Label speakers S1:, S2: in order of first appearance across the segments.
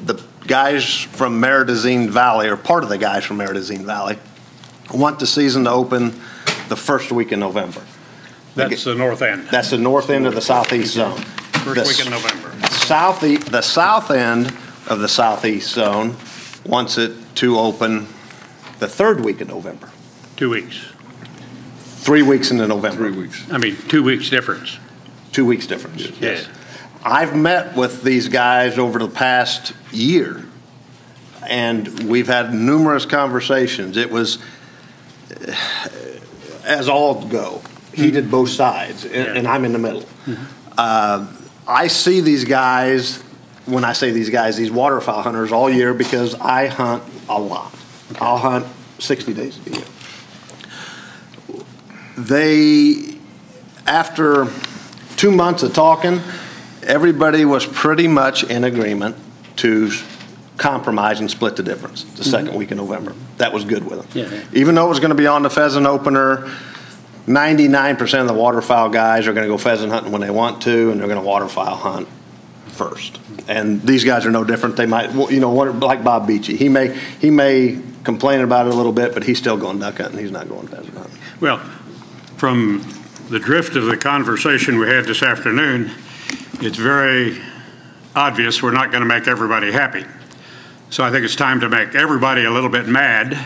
S1: the guys from Maridazine Valley, or part of the guys from Maridazine Valley, want the season to open the first week in November.
S2: That's the north end.
S1: That's the north end of the southeast zone.
S2: First week in November.
S1: The south end of the southeast zone wants it to open the third week in November.
S2: 2 weeks.
S1: 3 weeks into November.
S3: 3 weeks.
S2: I mean, 2 weeks difference.
S1: 2 weeks difference.
S2: Yes.
S1: I've met with these guys over the past year, and we've had numerous conversations. It was, as all go, heated both sides, and I'm in the middle. I see these guys, when I say these guys, these waterfowl hunters all year, because I hunt a lot. I'll hunt 60 days a year. They, after 2 months of talking, everybody was pretty much in agreement to compromise and split the difference the second week in November. That was good with them.
S2: Yeah.
S1: Even though it was going to be on the pheasant opener, 99% of the waterfowl guys are going to go pheasant hunting when they want to, and they're going to waterfowl hunt first. And these guys are no different. They might, like Bob Beachy. He may complain about it a little bit, but he's still going duck hunting. He's not going pheasant hunting.
S2: Well, from the drift of the conversation we had this afternoon, it's very obvious we're not going to make everybody happy. So I think it's time to make everybody a little bit mad.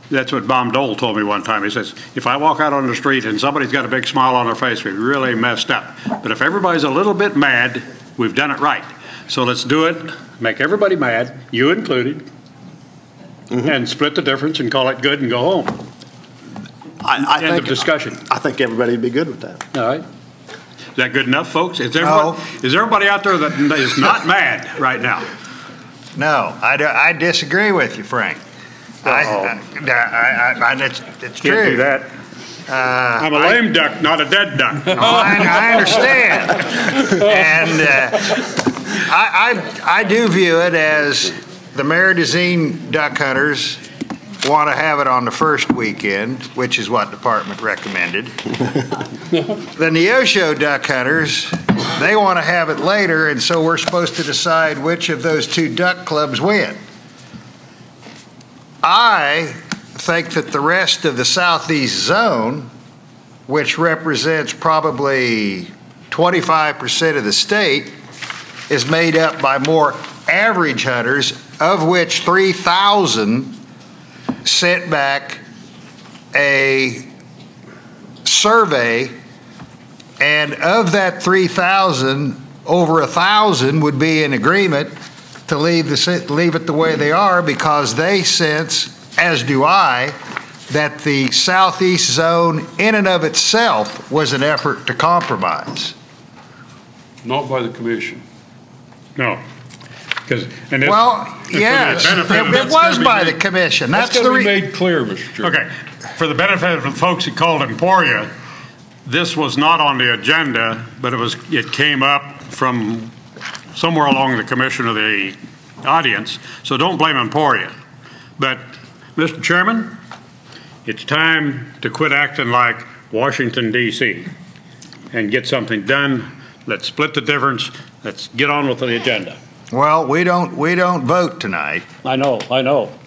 S2: That's what Bob Dole told me one time. He says, if I walk out on the street and somebody's got a big smile on their face, we really messed up. But if everybody's a little bit mad, we've done it right. So let's do it, make everybody mad, you included, and split the difference and call it good and go home. End of discussion.
S1: I think everybody would be good with that.
S2: All right. Is that good enough, folks? Is everybody out there that is not mad right now?
S4: No, I disagree with you, Frank. It's true.
S2: Can't do that. I'm a lame duck, not a dead duck.
S4: No, I understand. And I do view it as the Maridazine duck hunters want to have it on the first weekend, which is what department recommended. The Neosho duck hunters, they want to have it later, and so we're supposed to decide which of those two duck clubs win. I think that the rest of the southeast zone, which represents probably 25% of the state, is made up by more average hunters, of which 3,000 sent back a survey, and of that 3,000, over 1,000 would be in agreement to leave it the way they are, because they sense, as do I, that the southeast zone in and of itself was an effort to compromise.
S3: Not by the commission.
S2: No.
S4: Well, yes, it was by the commission.
S3: That's got to be made clear, Mr. Chairman.
S2: Okay. For the benefit of the folks who called Emporia, this was not on the agenda, but it came up from somewhere along the commission or the audience, so don't blame Emporia. But, Mr. Chairman, it's time to quit acting like Washington, D.C. and get something done. Let's split the difference. Let's get on with the agenda.
S4: Well, we don't vote tonight.
S2: I know.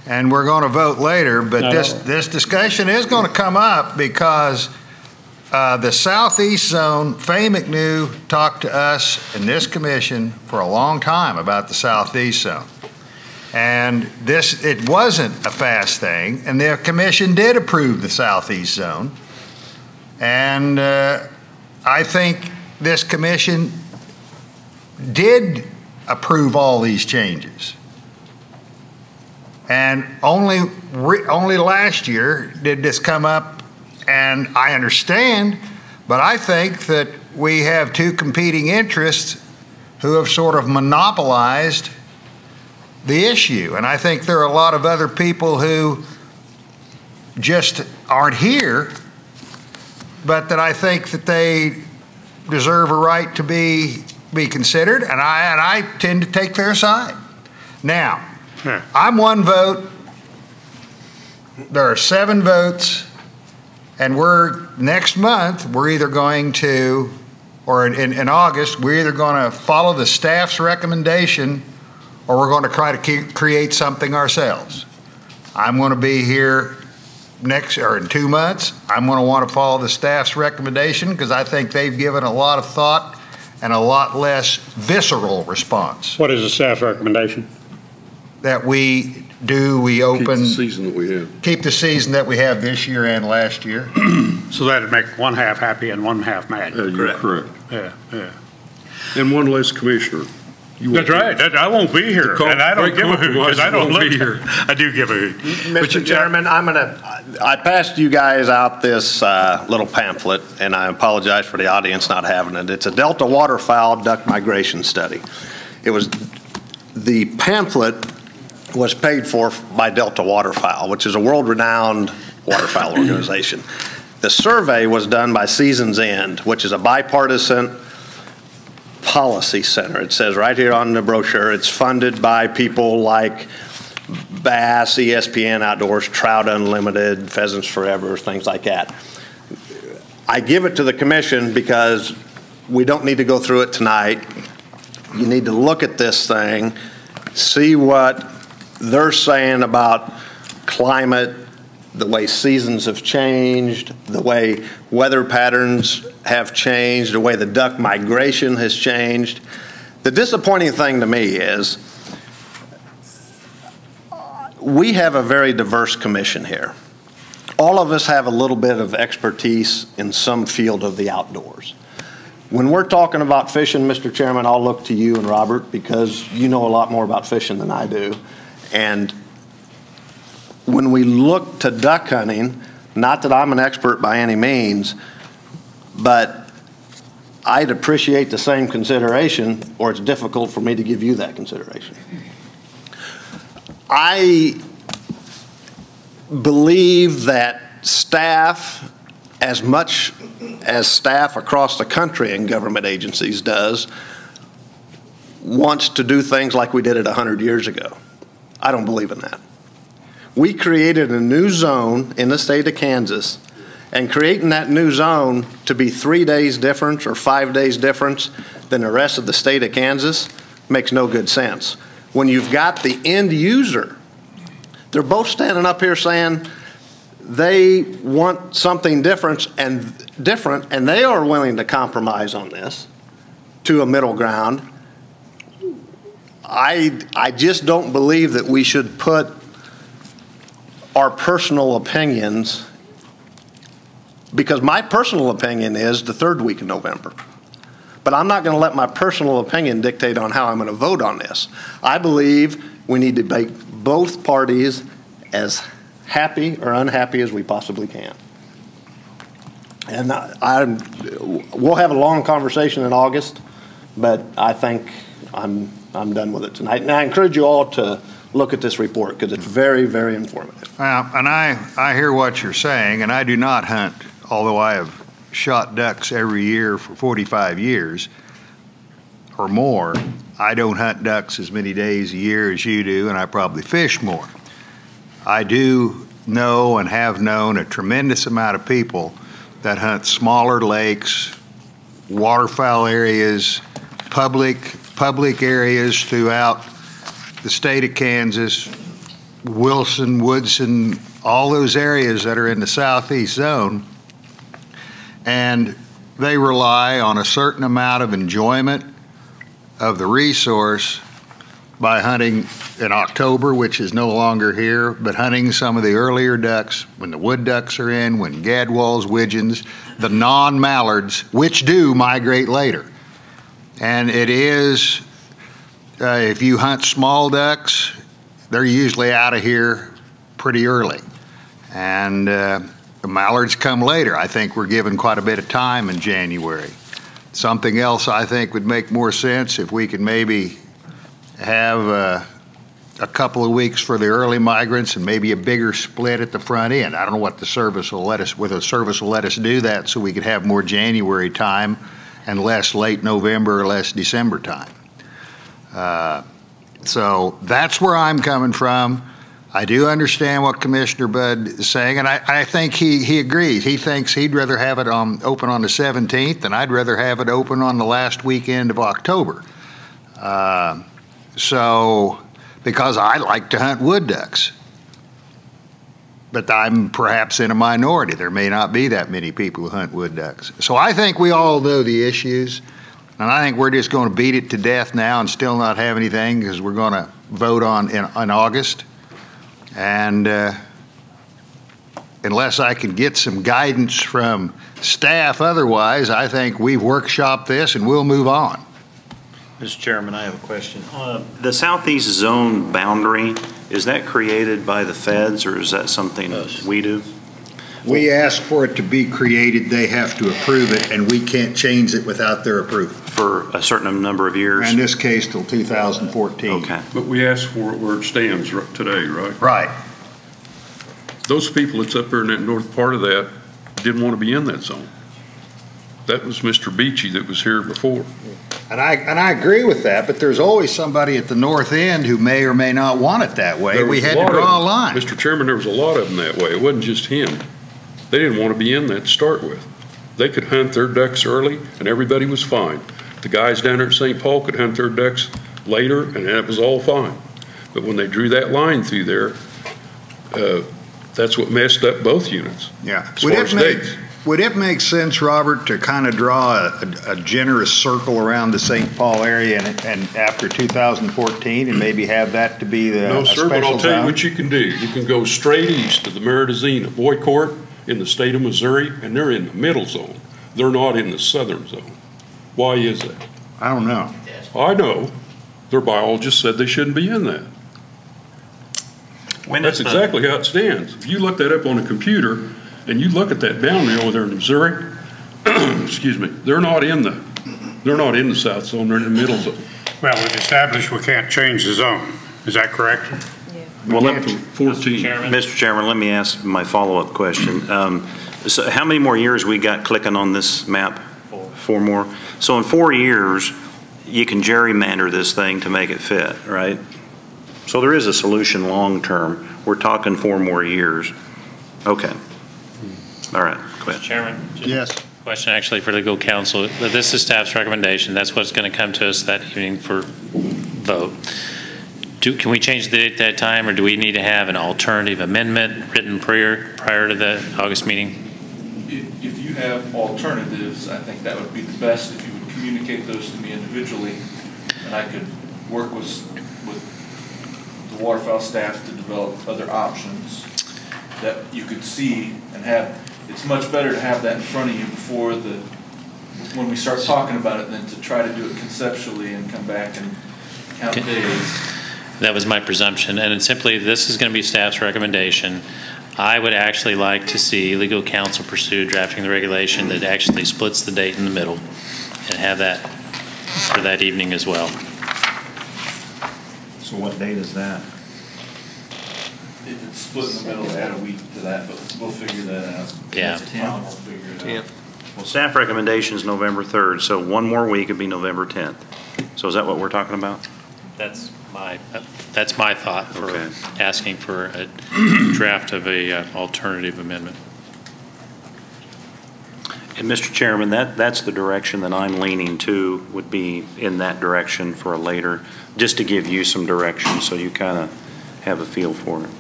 S4: And we're going to vote later, but this discussion is going to come up because the southeast zone, Faye McNew talked to us in this commission for a long time about the southeast zone. And it wasn't a fast thing, and the commission did approve the southeast zone. And I think this commission did approve all these changes. And only last year did this come up, and I understand, but I think that we have two competing interests who have sort of monopolized the issue. And I think there are a lot of other people who just aren't here, but that I think that they deserve a right to be considered, and I tend to take their side. Now, I'm one vote. There are 7 votes, and next month we're either going to, or in August, we're either going to follow the staff's recommendation, or we're going to try to create something ourselves. I'm going to be here in 2 months. I'm going to want to follow the staff's recommendation because I think they've given a lot of thought and a lot less visceral response.
S2: What is the staff recommendation?
S4: That we
S3: Keep
S4: open,
S3: the season that we have.
S4: keep the season that we have this year and last year.
S2: So that'd make one half happy and one half mad.
S3: You're correct.
S2: Yeah, yeah.
S3: And one less commissioner.
S2: That's right. I won't be here, and I don't give a hoot because I don't
S3: Won't
S2: look
S3: be here.
S2: I do give a hoot.
S1: Mr. Chairman, I passed you guys out this little pamphlet, and I apologize for the audience not having it. It's a Delta waterfowl duck migration study. The pamphlet was paid for by Delta Waterfowl, which is a world-renowned waterfowl organization. The survey was done by Seasons End, which is a bipartisan policy center. It says right here on the brochure, it's funded by people like Bass, ESPN Outdoors, Trout Unlimited, Pheasants Forever, things like that. I give it to the commission because we don't need to go through it tonight. You need to look at this thing, see what they're saying about climate, the way seasons have changed, the way weather patterns have changed, the way the duck migration has changed. The disappointing thing to me is we have a very diverse commission here. All of us have a little bit of expertise in some field of the outdoors. When we're talking about fishing, Mr. Chairman, I'll look to you and Robert because you know a lot more about fishing than I do. And when we look to duck hunting, not that I'm an expert by any means, but I'd appreciate the same consideration, or it's difficult for me to give you that consideration. I believe that staff, as much as staff across the country in government agencies does, wants to do things like we did it 100 years ago. I don't believe in that. We created a new zone in the state of Kansas, and creating that new zone to be 3 days difference or 5 days difference than the rest of the state of Kansas makes no good sense. When you've got the end user, they're both standing up here saying they want something different, and they are willing to compromise on this to a middle ground. I just don't believe that we should put our personal opinions, because my personal opinion is the third week of November. But I'm not going to let my personal opinion dictate on how I'm going to vote on this. I believe we need to make both parties as happy or unhappy as we possibly can. And we'll have a long conversation in August, but I think I'm done with it tonight. And I encourage you all to look at this report because it's very, very informative.
S4: And I hear what you're saying, and I do not hunt, although I have shot ducks every year for 45 years or more. I don't hunt ducks as many days a year as you do, and I probably fish more. I do know and have known a tremendous amount of people that hunt smaller lakes, waterfowl areas, public areas throughout the state of Kansas, Wilson, Woodson, all those areas that are in the southeast zone, and they rely on a certain amount of enjoyment of the resource by hunting in October, which is no longer here, but hunting some of the earlier ducks, when the wood ducks are in, when gadwalls, widgeons, the non-mallards, which do migrate later. And it is, if you hunt small ducks, they're usually out of here pretty early. And the mallards come later. I think we're given quite a bit of time in January. Something else I think would make more sense if we could maybe have a couple of weeks for the early migrants and maybe a bigger split at the front end. I don't know what the service will let us, whether the service will let us do that so we could have more January time and less late November or less December time. So that's where I'm coming from. I do understand what Commissioner Budd is saying, and I think he agrees. He thinks he'd rather have it open on the 17th, and I'd rather have it open on the last weekend of October. So, because I like to hunt wood ducks. But I'm perhaps in a minority. There may not be that many people who hunt wood ducks. So I think we all know the issues, and I think we're just going to beat it to death now and still not have anything because we're going to vote on in August. And unless I can get some guidance from staff otherwise, I think we've workshopped this and we'll move on.
S5: Mr. Chairman, I have a question. The southeast zone boundary, is that created by the feds or is that something we do?
S4: We ask for it to be created, they have to approve it, and we can't change it without their approval.
S5: For a certain number of years?
S4: In this case, till 2014.
S5: Okay.
S3: But we asked for it where it stands today, right?
S4: Right.
S3: Those people that's up there in that north part of that didn't want to be in that zone. That was Mr. Beachy that was here before.
S4: And I agree with that, but there's always somebody at the north end who may or may not want it that way.
S3: There
S4: We
S3: was
S4: had
S3: a
S4: to
S3: lot
S4: draw a
S3: of them.
S4: line.
S3: Mr. Chairman, there was a lot of them that way. It wasn't just him. They didn't want to be in that to start with. They could hunt their ducks early and everybody was fine. The guys down there at St. Paul could hunt their ducks later and that was all fine. But when they drew that line through there, that's what messed up both units.
S4: Yeah.
S3: As far as dates.
S4: Would it make sense, Robert, to kind of draw a generous circle around the St. Paul area and after 2014 and maybe have that to be the
S3: No,
S4: a
S3: sir, but I'll
S4: special
S3: tell you
S4: zone?
S3: what you can do. You can go straight east to the Meridazina Boy Court in the state of Missouri, and they're in the middle zone. They're not in the southern zone. Why is that?
S4: I don't know.
S3: I know. Their biologist said they shouldn't be in that. That's exactly how it stands. If you look that up on a computer and you look at that boundary over there in Missouri, excuse me, they're not in the south zone, they're in the middle zone.
S2: Well, we've established we can't change the zone. Is that correct?
S5: Well,
S3: Up to 14.
S5: Mr. Chairman, let me ask my follow-up question. So how many more years we got clicking on this map? 4 more. So in 4 years, you can gerrymander this thing to make it fit, right? So there is a solution long-term. We're talking 4 more years. Okay. All right, go ahead.
S6: Mr. Chairman?
S4: Yes.
S6: Question actually for legal counsel. This is staff's recommendation. That's what's going to come to us that evening for vote. Can we change the date at that time, or do we need to have an alternative amendment written prior to the August meeting?
S7: If you have alternatives, I think that would be the best if you would communicate those to me individually, and I could work with the waterfowl staff to develop other options that you could see and have. It's much better to have that in front of you before when we start talking about it than to try to do it conceptually and come back and count days.
S6: That was my presumption, and it's simply this is going to be staff's recommendation. I would actually like to see legal counsel pursue drafting the regulation that actually splits the date in the middle and have that for that evening as well.
S5: So what date is that?
S7: If it's split in the middle, add a week to that, but we'll figure that out.
S6: Yeah.
S7: Tom will figure it out.
S5: Well, staff recommendation is November 3rd, so 1 more week would be November 10th. So is that what we're talking about?
S6: That's my thought for
S5: Okay.
S6: asking for a draft of a alternative amendment.
S5: And Mr. Chairman, that's the direction that I'm leaning to, would be in that direction for a later, just to give you some direction so you kind of have a feel for it.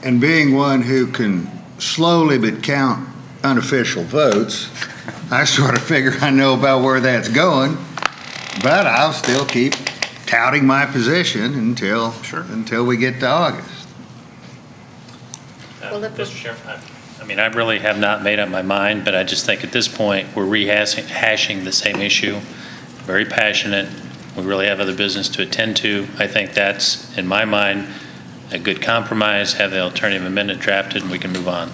S4: And being one who can slowly but count unofficial votes, I sort of figure I know about where that's going, but I'll still keep touting my position until we get to August.
S6: Mr. Chairman, I mean, I really have not made up my mind, but I just think at this point we're rehashing the same issue. Very passionate. We really have other business to attend to. I think that's, in my mind, a good compromise. Have the alternative amendment drafted, and we can move on.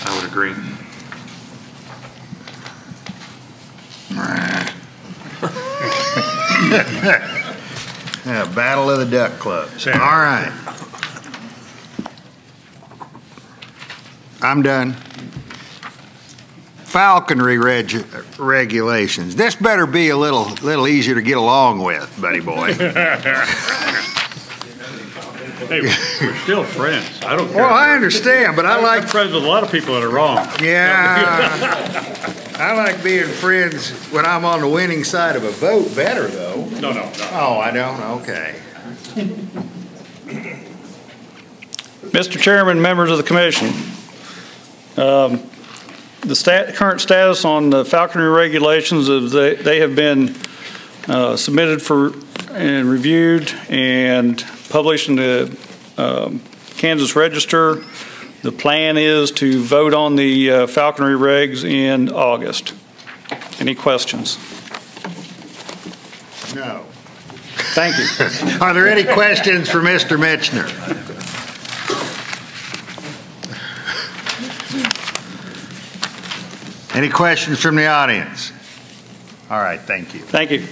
S5: I would agree.
S4: Yeah, Battle of the Duck Clubs. All right. I'm done. Falconry regulations. This better be a little easier to get along with, buddy boy.
S2: Hey, we're still friends. I don't care.
S4: Well, I understand, but I like.
S2: I'm friends with a lot of people that are wrong.
S4: Yeah. I like being friends when I'm on the winning side of a vote better, though.
S2: No.
S4: Oh, I don't? Okay.
S8: Mr. Chairman, members of the commission, the current status on the falconry regulations is they have been submitted for and reviewed and published in the Kansas Register. The plan is to vote on the falconry regs in August. Any questions?
S4: No.
S8: Thank you.
S4: Are there any questions for Mr. Mitchner? Any questions from the audience? All right, thank you.
S8: Thank you.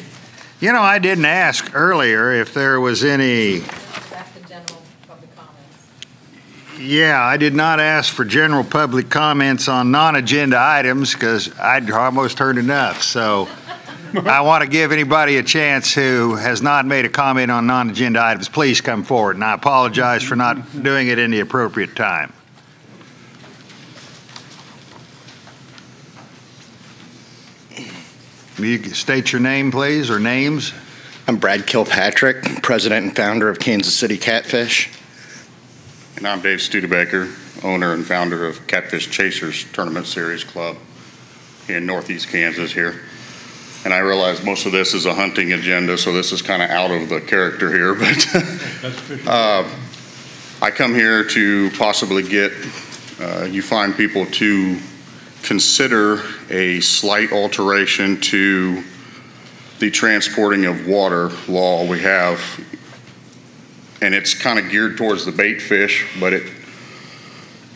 S4: You know, I didn't ask earlier if there was any.
S9: Back to general public comments.
S4: Yeah, I did not ask for general public comments on non-agenda items because I'd almost heard enough. So I want to give anybody a chance who has not made a comment on non-agenda items. Please come forward, and I apologize for not doing it in the appropriate time. You can state your name, please, or names.
S10: I'm Brad Kilpatrick, president and founder of Kansas City Catfish.
S11: And I'm Dave Studebaker, owner and founder of Catfish Chasers Tournament Series Club in Northeast Kansas here. And I realize most of this is a hunting agenda, so this is kind of out of the character here, but I come here to possibly get you fine people to consider a slight alteration to the transporting of water law we have. And it's kind of geared towards the bait fish, but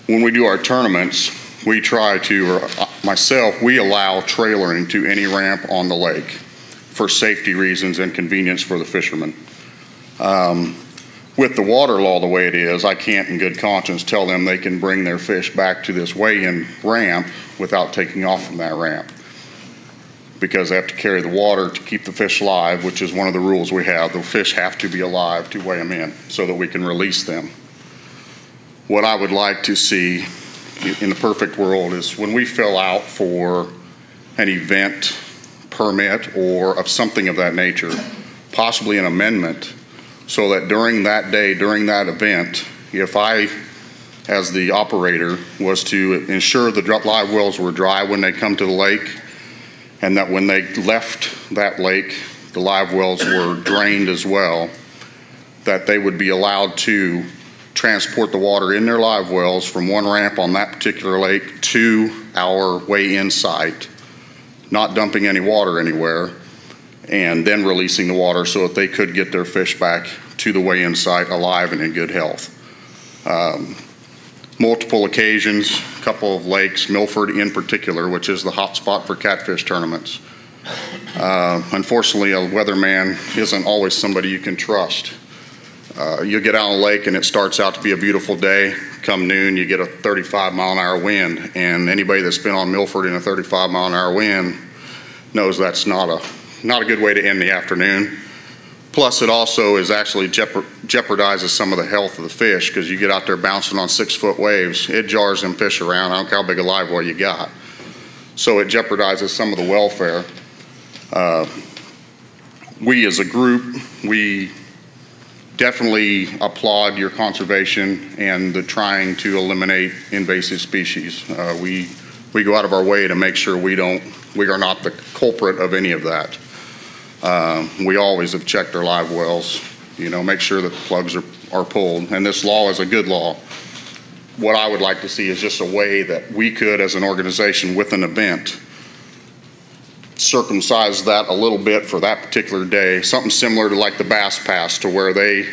S11: when we do our tournaments, we try to, or myself, we allow trailering to any ramp on the lake for safety reasons and convenience for the fishermen. With the water law the way it is, I can't in good conscience tell them they can bring their fish back to this weigh-in ramp without taking off from that ramp, because they have to carry the water to keep the fish alive, which is one of the rules we have. The fish have to be alive to weigh them in so that we can release them. What I would like to see in the perfect world is when we fill out for an event permit or of something of that nature, possibly an amendment, so that during that day, during that event, if I, as the operator, was to ensure the live wells were dry when they come to the lake, and that when they left that lake, the live wells were drained as well, that they would be allowed to transport the water in their live wells from one ramp on that particular lake to our weigh-in site, not dumping any water anywhere, and then releasing the water so that they could get their fish back to the weigh-in site alive and in good health. Multiple occasions, a couple of lakes, Milford in particular, which is the hot spot for catfish tournaments. Unfortunately, a weatherman isn't always somebody you can trust. You get out on the lake and it starts out to be a beautiful day. Come noon, you get a 35-mile-an-hour wind, and anybody that's been on Milford in a 35-mile-an-hour wind knows that's not a good way to end the afternoon. Plus, it also is actually jeopardizes some of the health of the fish, because you get out there bouncing on 6-foot waves, it jars them fish around. I don't care how big a live well you got. So it jeopardizes some of the welfare. We as a group, we definitely applaud your conservation and the trying to eliminate invasive species. We go out of our way to make sure we are not the culprit of any of that. We always have checked our live wells, make sure that the plugs are pulled, and this law is a good law. What I would like to see is just a way that we could, as an organization with an event, circumcise that a little bit for that particular day, something similar to like the Bass Pass, to where they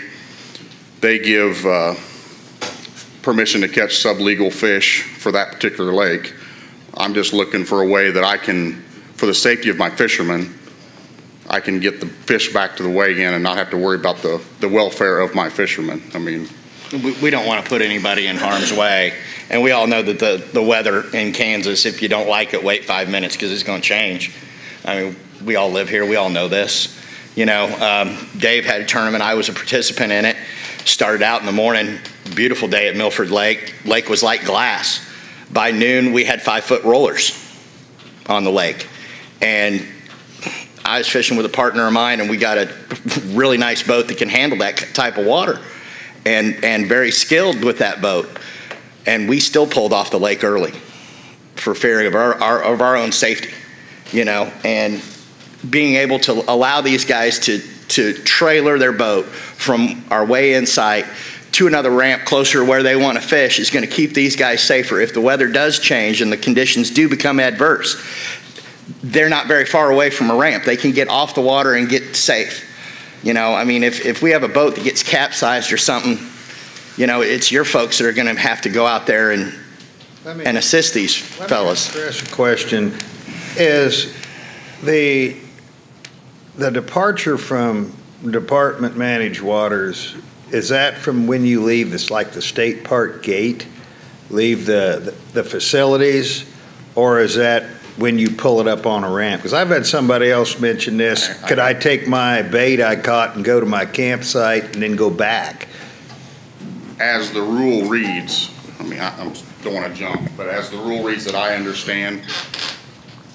S11: give permission to catch sublegal fish for that particular lake. I'm just looking for a way that I can, for the safety of my fishermen, I can get the fish back to the weigh-in and not have to worry about the welfare of my fishermen. I mean,
S10: we don't want to put anybody in harm's way, and we all know that the weather in Kansas, if you don't like it, wait 5 minutes because it's going to change. I mean, we all live here. We all know this. Dave had a tournament. I was a participant in it. Started out in the morning, beautiful day at Milford Lake. Lake was like glass. By noon, we had 5-foot rollers. on the lake. And I was fishing with a partner of mine, and we got a really nice boat that can handle that type of water, and very skilled with that boat. And we still pulled off the lake early for fear of our own safety, you know, and being able to allow these guys to trailer their boat from our way in sight to another ramp closer to where they want to fish is going to keep these guys safer. If the weather does change and the conditions do become adverse, they're not very far away from a ramp. They can get off the water and get safe. You know, I mean, if we have a boat that gets capsized or something, you know, it's your folks that are going to have to go out there and assist these fellas.
S4: Let me ask a question. Is the departure from department managed waters, is that from when you leave this, like the state park gate, leave the facilities, or is that when you pull it up on a ramp? Because I've had somebody else mention this. Could I take my bait I caught and go to my campsite and then go back?
S11: As the rule reads, I mean, I don't want to jump, but as the rule reads that I understand,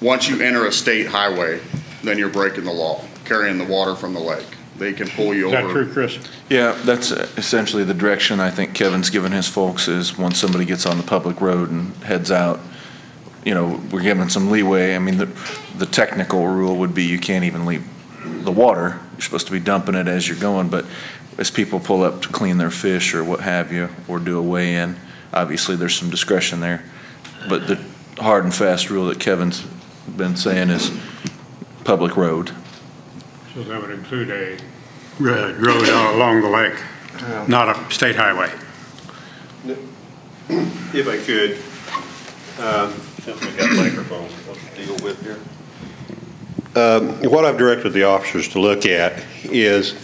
S11: once you enter a state highway, then you're breaking the law, carrying the water from the lake. They can pull you over.
S2: Is that true, Chris?
S12: Yeah, that's essentially the direction I think Kevin's given his folks is once somebody gets on the public road and heads out, you know, we're giving some leeway. I mean, the technical rule would be you can't even leave the water. You're supposed to be dumping it as you're going, but as people pull up to clean their fish or what have you, or do a weigh-in, obviously there's some discretion there. But the hard and fast rule that Kevin's been saying is public road.
S2: So that would include a road along the lake, not a state highway.
S13: If I could, since we got microphones, to deal with here. What I've directed the officers to look at is,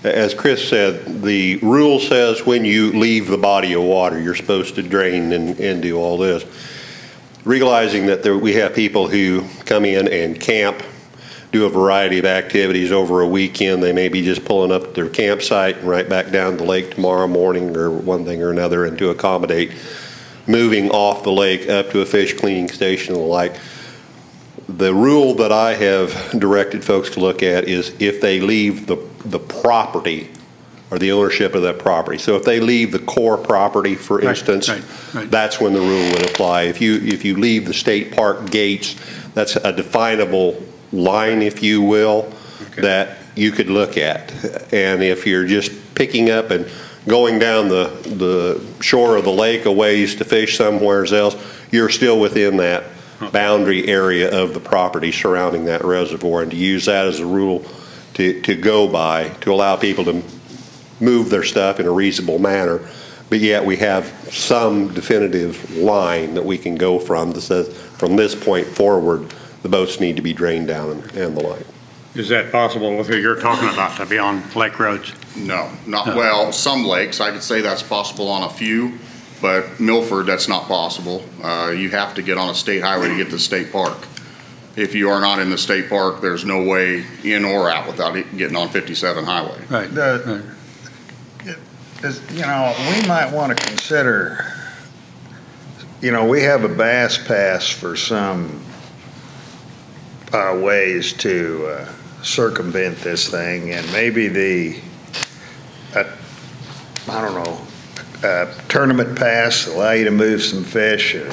S13: as Chris said, the rule says when you leave the body of water, you're supposed to drain and do all this. Realizing that we have people who come in and camp, do a variety of activities over a weekend. They may be just pulling up at their campsite and right back down the lake tomorrow morning or one thing or another, and to accommodate moving off the lake up to a fish cleaning station and the like. The rule that I have directed folks to look at is if they leave the property or the ownership of that property. So if they leave the core property, for instance, right. That's when the rule would apply. If you leave the state park gates, that's a definable line, if you will, okay, that you could look at. And if you're just picking up and going down the shore of the lake a ways to fish somewhere else, you're still within that boundary area of the property surrounding that reservoir, and to use that as a rule to go by, to allow people to move their stuff in a reasonable manner, but yet we have some definitive line that we can go from that says from this point forward the boats need to be drained down and the like.
S2: Is that possible with who you're talking about to be on lake roads?
S11: No, not well. Some lakes, I could say that's possible on a few, but Milford, that's not possible. You have to get on a state highway to get to the state park. If you are not in the state park, there's no way in or out without getting on 57 highway.
S2: Right.
S4: You know, we might want to consider, you know, we have a bass pass for some ways to circumvent this thing, and maybe I don't know, tournament pass allow you to move some fish in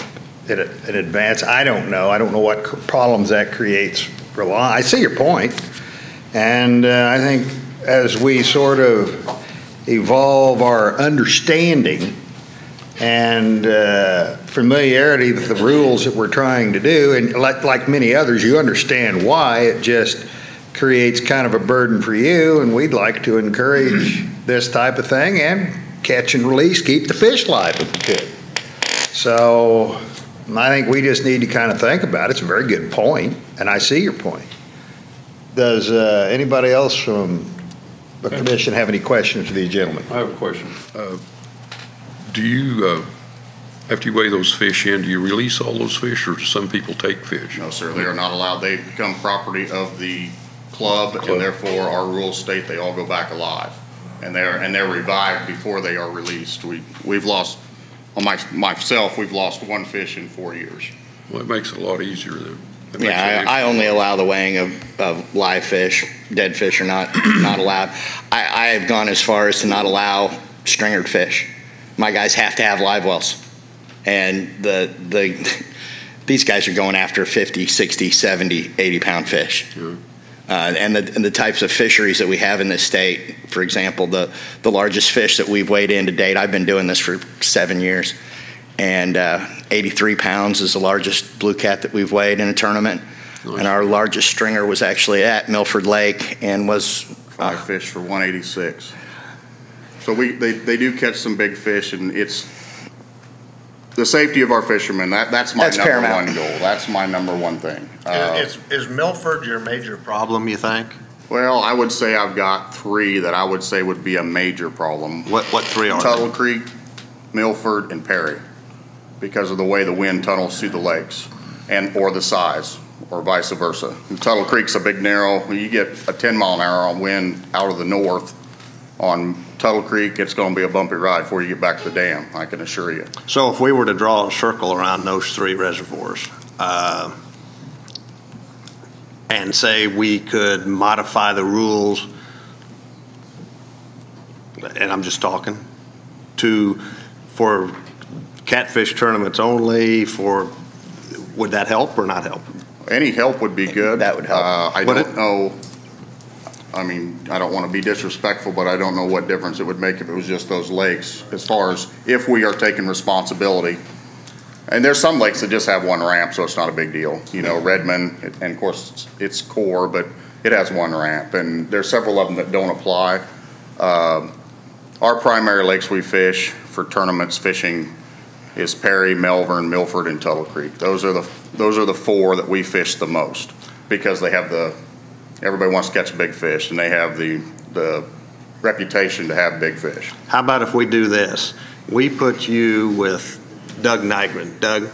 S4: advance. I don't know what problems that creates. I see your point, and I think as we sort of evolve our understanding and familiarity with the rules that we're trying to do, and like many others, you understand why. It just creates kind of a burden for you, and we'd like to encourage this type of thing and catch and release, keep the fish live if we could. So I think we just need to kind of think about it. It's a very good point, and I see your point. Does anybody else from the commission have any questions for these gentlemen?
S3: I have a question. Do you, after you weigh those fish in, do you release all those fish, or do some people take fish?
S11: No, sir, they are not allowed. They become property of the club, and therefore our rules state they all go back alive, and they're revived before they are released. We've lost, on myself, we've lost one fish in 4 years.
S3: Well, it makes it a lot easier then.
S10: Yeah, I only allow the weighing of live fish. Dead fish are not allowed. I have gone as far as to not allow stringered fish. My guys have to have live wells. And these guys are going after 50, 60, 70, 80-pound fish.
S3: Sure.
S10: And the types of fisheries that we have in this state, for example, the largest fish that we've weighed in to date, I've been doing this for 7 years, and 83 pounds is the largest blue cat that we've weighed in a tournament. Nice. And our largest stringer was actually at Milford Lake and was...
S11: 5 fish for 186. So they do catch some big fish, and it's the safety of our fishermen. That's my number
S10: paramount.
S11: one goal. That's my number one thing.
S1: Is Milford your major problem, you think?
S11: Well, I would say I've got 3 that I would say would be a major problem.
S1: What 3 are
S11: Tuttle Creek, Milford, and Perry, because of the way the wind tunnels through the lakes, or the size, or vice versa. And Tuttle Creek's a big narrow. You get a 10-mile-an-hour wind out of the north on Tuttle Creek, it's going to be a bumpy ride before you get back to the dam, I can assure you.
S1: So if we were to draw a circle around those 3 reservoirs, and say we could modify the rules, and I'm just talking, for catfish tournaments only, would that help or not help?
S11: Any help would be good.
S10: That would help.
S11: I don't know. I mean, I don't want to be disrespectful, but I don't know what difference it would make if it was just those lakes, as far as if we are taking responsibility. And there's some lakes that just have 1 ramp, so it's not a big deal. You know, Redmond, and of course it's core, but it has 1 ramp, and there's several of them that don't apply. Our primary lakes we fish for tournaments fishing is Perry, Melbourne, Milford, and Tuttle Creek. Those are the 4 that we fish the most, because they have everybody wants to catch big fish, and they have the reputation to have big fish.
S1: How about if we do this? We put you with Doug Nygren. Doug,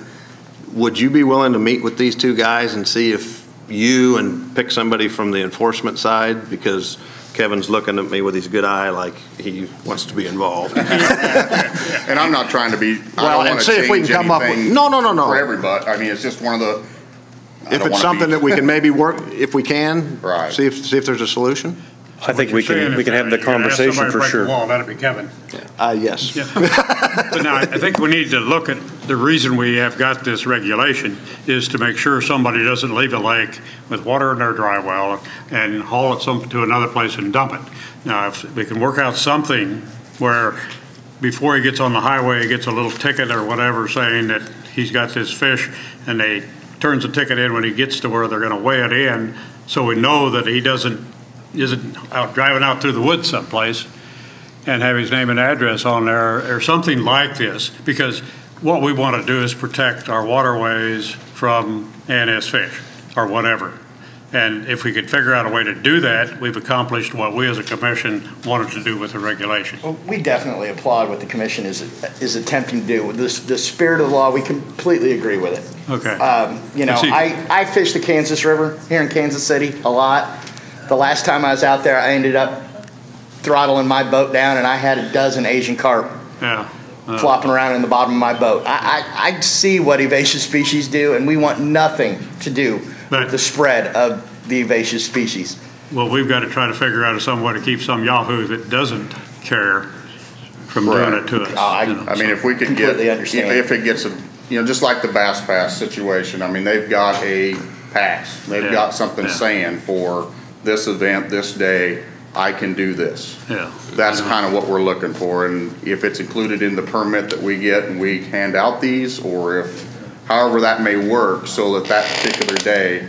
S1: would you be willing to meet with these 2 guys and see if and pick somebody from the enforcement side? Because Kevin's looking at me with his good eye like he wants to be involved.
S11: And I'm not trying to be, I don't want to change anything for everybody. I mean, it's just one of the...
S1: If it's something that we can maybe work, if we can,
S11: right.
S1: see if there's a solution.
S14: I think we can have the conversation for sure.
S2: That'd be Kevin.
S1: Yes.
S2: Yeah. But now, I think we need to look at the reason we have got this regulation is to make sure somebody doesn't leave a lake with water in their dry well and haul it to another place and dump it. Now, if we can work out something where before he gets on the highway, he gets a little ticket or whatever saying that he's got this fish, and they turns the ticket in when he gets to where they're going to weigh it in, so we know that he isn't out driving out through the woods someplace, and have his name and address on there or something like this, because what we want to do is protect our waterways from ANS fish or whatever. And if we could figure out a way to do that, we've accomplished what we as a commission wanted to do with the regulation.
S10: Well, we definitely applaud what the commission is attempting to do. With the spirit of the law, we completely agree with it.
S2: Okay.
S10: I fish the Kansas River here in Kansas City a lot. The last time I was out there, I ended up throttling my boat down, and I had a dozen Asian carp flopping around in the bottom of my boat. I see what invasive species do, and we want nothing to do with the spread of the invasive species.
S2: Well, we've got to try to figure out some way to keep some yahoo that doesn't care from doing it to us.
S11: I mean, if we could get, if it gets just like the Bass Pass situation, I mean, they've got a pass. They've got something saying for this event, this day, I can do this.
S2: Yeah.
S11: That's kind of what we're looking for. And if it's included in the permit that we get and we hand out these, or however that may work, so that particular day,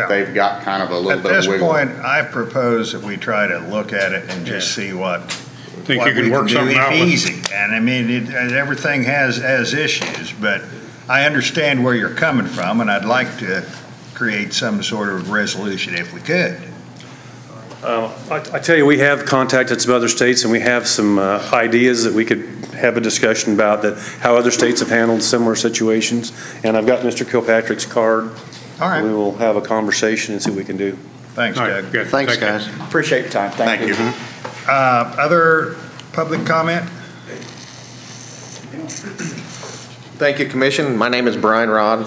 S11: they've got kind of a little bit of wiggle.
S4: At this point, I propose that we try to look at it and just see what
S2: think you can work something out with
S4: easy. And I mean, everything has issues, but I understand where you're coming from, and I'd like to create some sort of resolution if we could.
S14: I tell you, we have contacted some other states, and we have some ideas that we could have a discussion about how other states have handled similar situations. And I've got Mr. Kilpatrick's card.
S4: All right.
S14: We will have a conversation and see what we can do.
S4: Thanks, Doug.
S2: Good.
S1: Thanks, guys.
S10: Appreciate your time. Thank you.
S4: Other public comment?
S15: Thank you, Commission. My name is Brian Rod.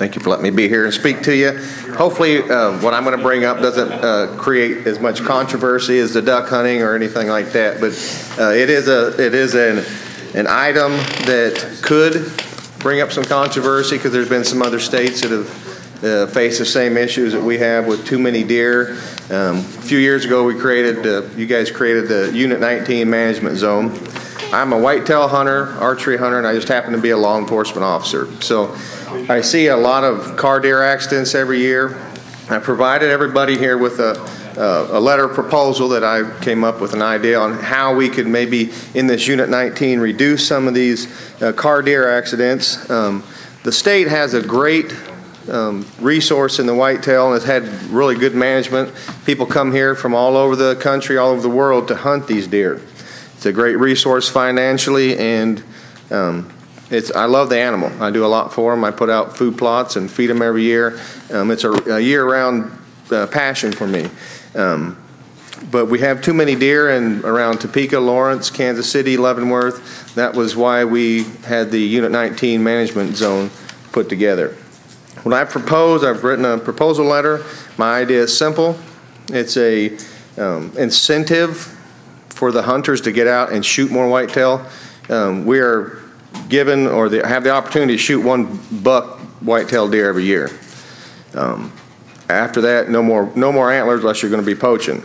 S15: Thank you for letting me be here and speak to you. Hopefully, what I'm going to bring up doesn't create as much controversy as the duck hunting or anything like that, but it is an item that could bring up some controversy because there's been some other states that have faced the same issues that we have with too many deer. A few years ago, you guys created the Unit 19 Management Zone. I'm a whitetail hunter, archery hunter, and I just happen to be a law enforcement officer. So I see a lot of car deer accidents every year. I provided everybody here with a letter proposal that I came up with an idea on how we could maybe in this Unit 19 reduce some of these car deer accidents. The state has a great resource in the whitetail and has had really good management. People come here from all over the country, all over the world to hunt these deer. It's a great resource financially, and I love the animal. I do a lot for them. I put out food plots and feed them every year. It's a year-round passion for me. But we have too many deer around Topeka, Lawrence, Kansas City, Leavenworth. That was why we had the Unit 19 Management Zone put together. What I propose, I've written a proposal letter. My idea is simple. It's a incentive for the hunters to get out and shoot more whitetail. We are given or have the opportunity to shoot one buck whitetail deer every year. After that, no more antlers unless you're going to be poaching.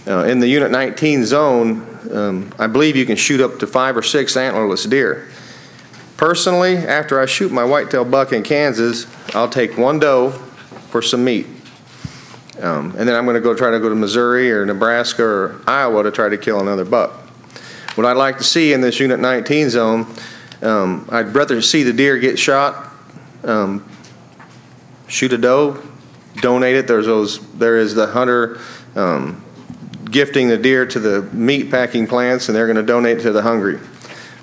S15: In the Unit 19 zone, I believe you can shoot up to 5 or 6 antlerless deer. Personally, after I shoot my whitetail buck in Kansas, I'll take one doe for some meat. And then I'm going to try to go to Missouri or Nebraska or Iowa to try to kill another buck. What I'd like to see in this Unit 19 zone, I'd rather see the deer get shot, shoot a doe, donate it. There is the hunter gifting the deer to the meat packing plants, and they're going to donate to the hungry.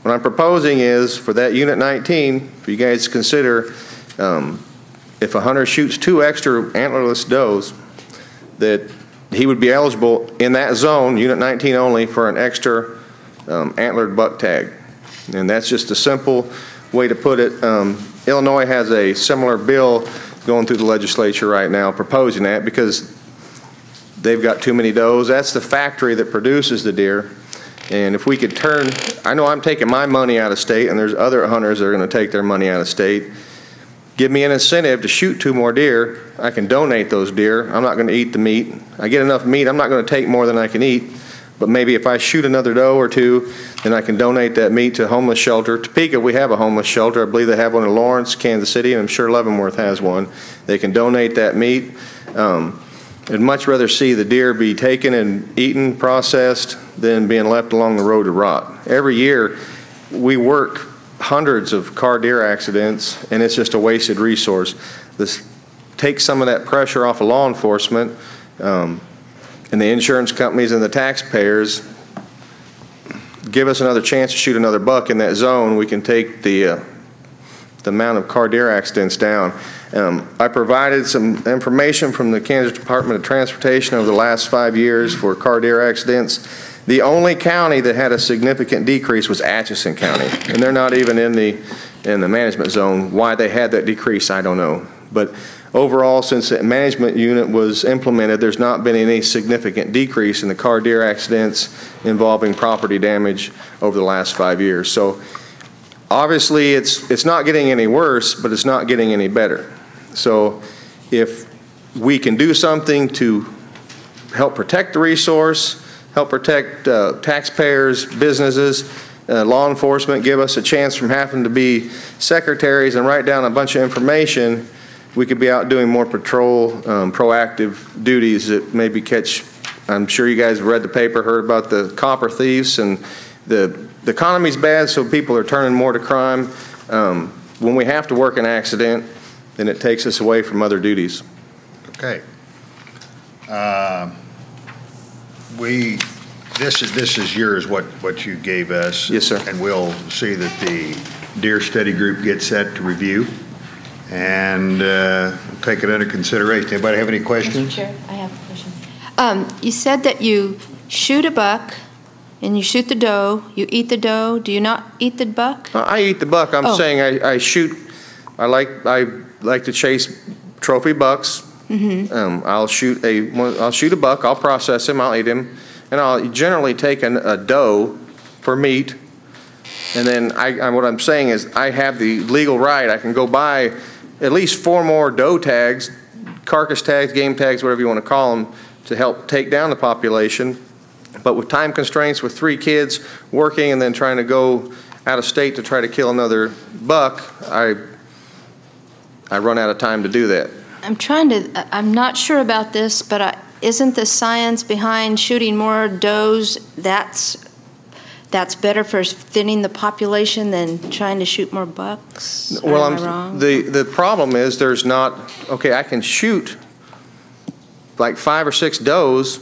S15: What I'm proposing is for that Unit 19, for you guys to consider, if a hunter shoots 2 extra antlerless does, that he would be eligible in that zone, Unit 19 only, for an extra antlered buck tag. And that's just a simple way to put it. Illinois has a similar bill going through the legislature right now proposing that because they've got too many does. That's the factory that produces the deer. And if we could I know I'm taking my money out of state and there's other hunters that are going to take their money out of state. Give me an incentive to shoot 2 more deer. I can donate those deer. I'm not going to eat the meat. I get enough meat, I'm not going to take more than I can eat. But maybe if I shoot another doe or 2, then I can donate that meat to a homeless shelter. Topeka, we have a homeless shelter. I believe they have one in Lawrence, Kansas City, and I'm sure Leavenworth has one. They can donate that meat. I'd much rather see the deer be taken and eaten, processed, than being left along the road to rot. Every year, we work hundreds of car deer accidents, and it's just a wasted resource. This takes some of that pressure off of law enforcement, and the insurance companies and the taxpayers give us another chance to shoot another buck in that zone. We can take the amount of car deer accidents down. I provided some information from the Kansas Department of Transportation over the last 5 years for car deer accidents. The only county that had a significant decrease was Atchison County, and they're not even in the management zone. Why they had that decrease, I don't know. But overall, since the management unit was implemented, there's not been any significant decrease in the car deer accidents involving property damage over the last 5 years. So obviously, it's not getting any worse, but it's not getting any better. So if we can do something to help protect the resource, help protect taxpayers, businesses, law enforcement, give us a chance from having to be secretaries and write down a bunch of information, we could be out doing more patrol, proactive duties that maybe catch. I'm sure you guys have read the paper, heard about the copper thieves, and the economy's bad, so people are turning more to crime. When we have to work an accident, then it takes us away from other duties.
S4: Okay. This is yours, what you gave us.
S15: Yes, sir.
S4: And we'll see that the Deer Study Group gets that to review and take it under consideration. Anybody have any questions?
S16: Mr. Chair, I have a question. You said that you shoot a buck and you shoot the doe, you eat the doe. Do you not eat the buck?
S15: I eat the buck. I'm saying I shoot. I like to chase trophy bucks. I'll shoot a buck, I'll process him, I'll eat him, and I'll generally take a doe for meat. And then what I'm saying is I have the legal right, I can go buy at least 4 more doe tags, carcass tags, game tags, whatever you want to call them, to help take down the population. But with time constraints, with 3 kids working and then trying to go out of state to try to kill another buck, I run out of time to do that.
S16: I'm not sure about this, but isn't the science behind shooting more does that's better for thinning the population than trying to shoot more bucks?
S15: Well,
S16: am I wrong?
S15: The problem is there's not, okay, I can shoot like 5 or 6 does.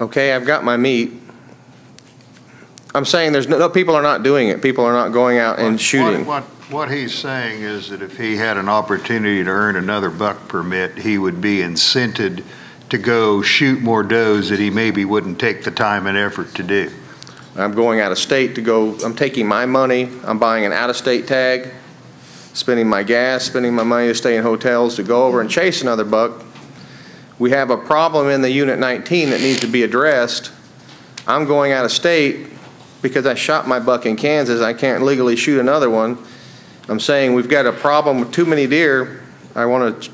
S15: Okay, I've got my meat. I'm saying there's no, people are not doing it. People are not going out and shooting.
S4: What he's saying is that if he had an opportunity to earn another buck permit, he would be incented to go shoot more does that he maybe wouldn't take the time and effort to do.
S15: I'm going out of state to go, I'm taking my money, I'm buying an out-of-state tag, spending my gas, spending my money to stay in hotels to go over and chase another buck. We have a problem in the Unit 19 that needs to be addressed. I'm going out of state because I shot my buck in Kansas. I can't legally shoot another one. I'm saying we've got a problem with too many deer. I want an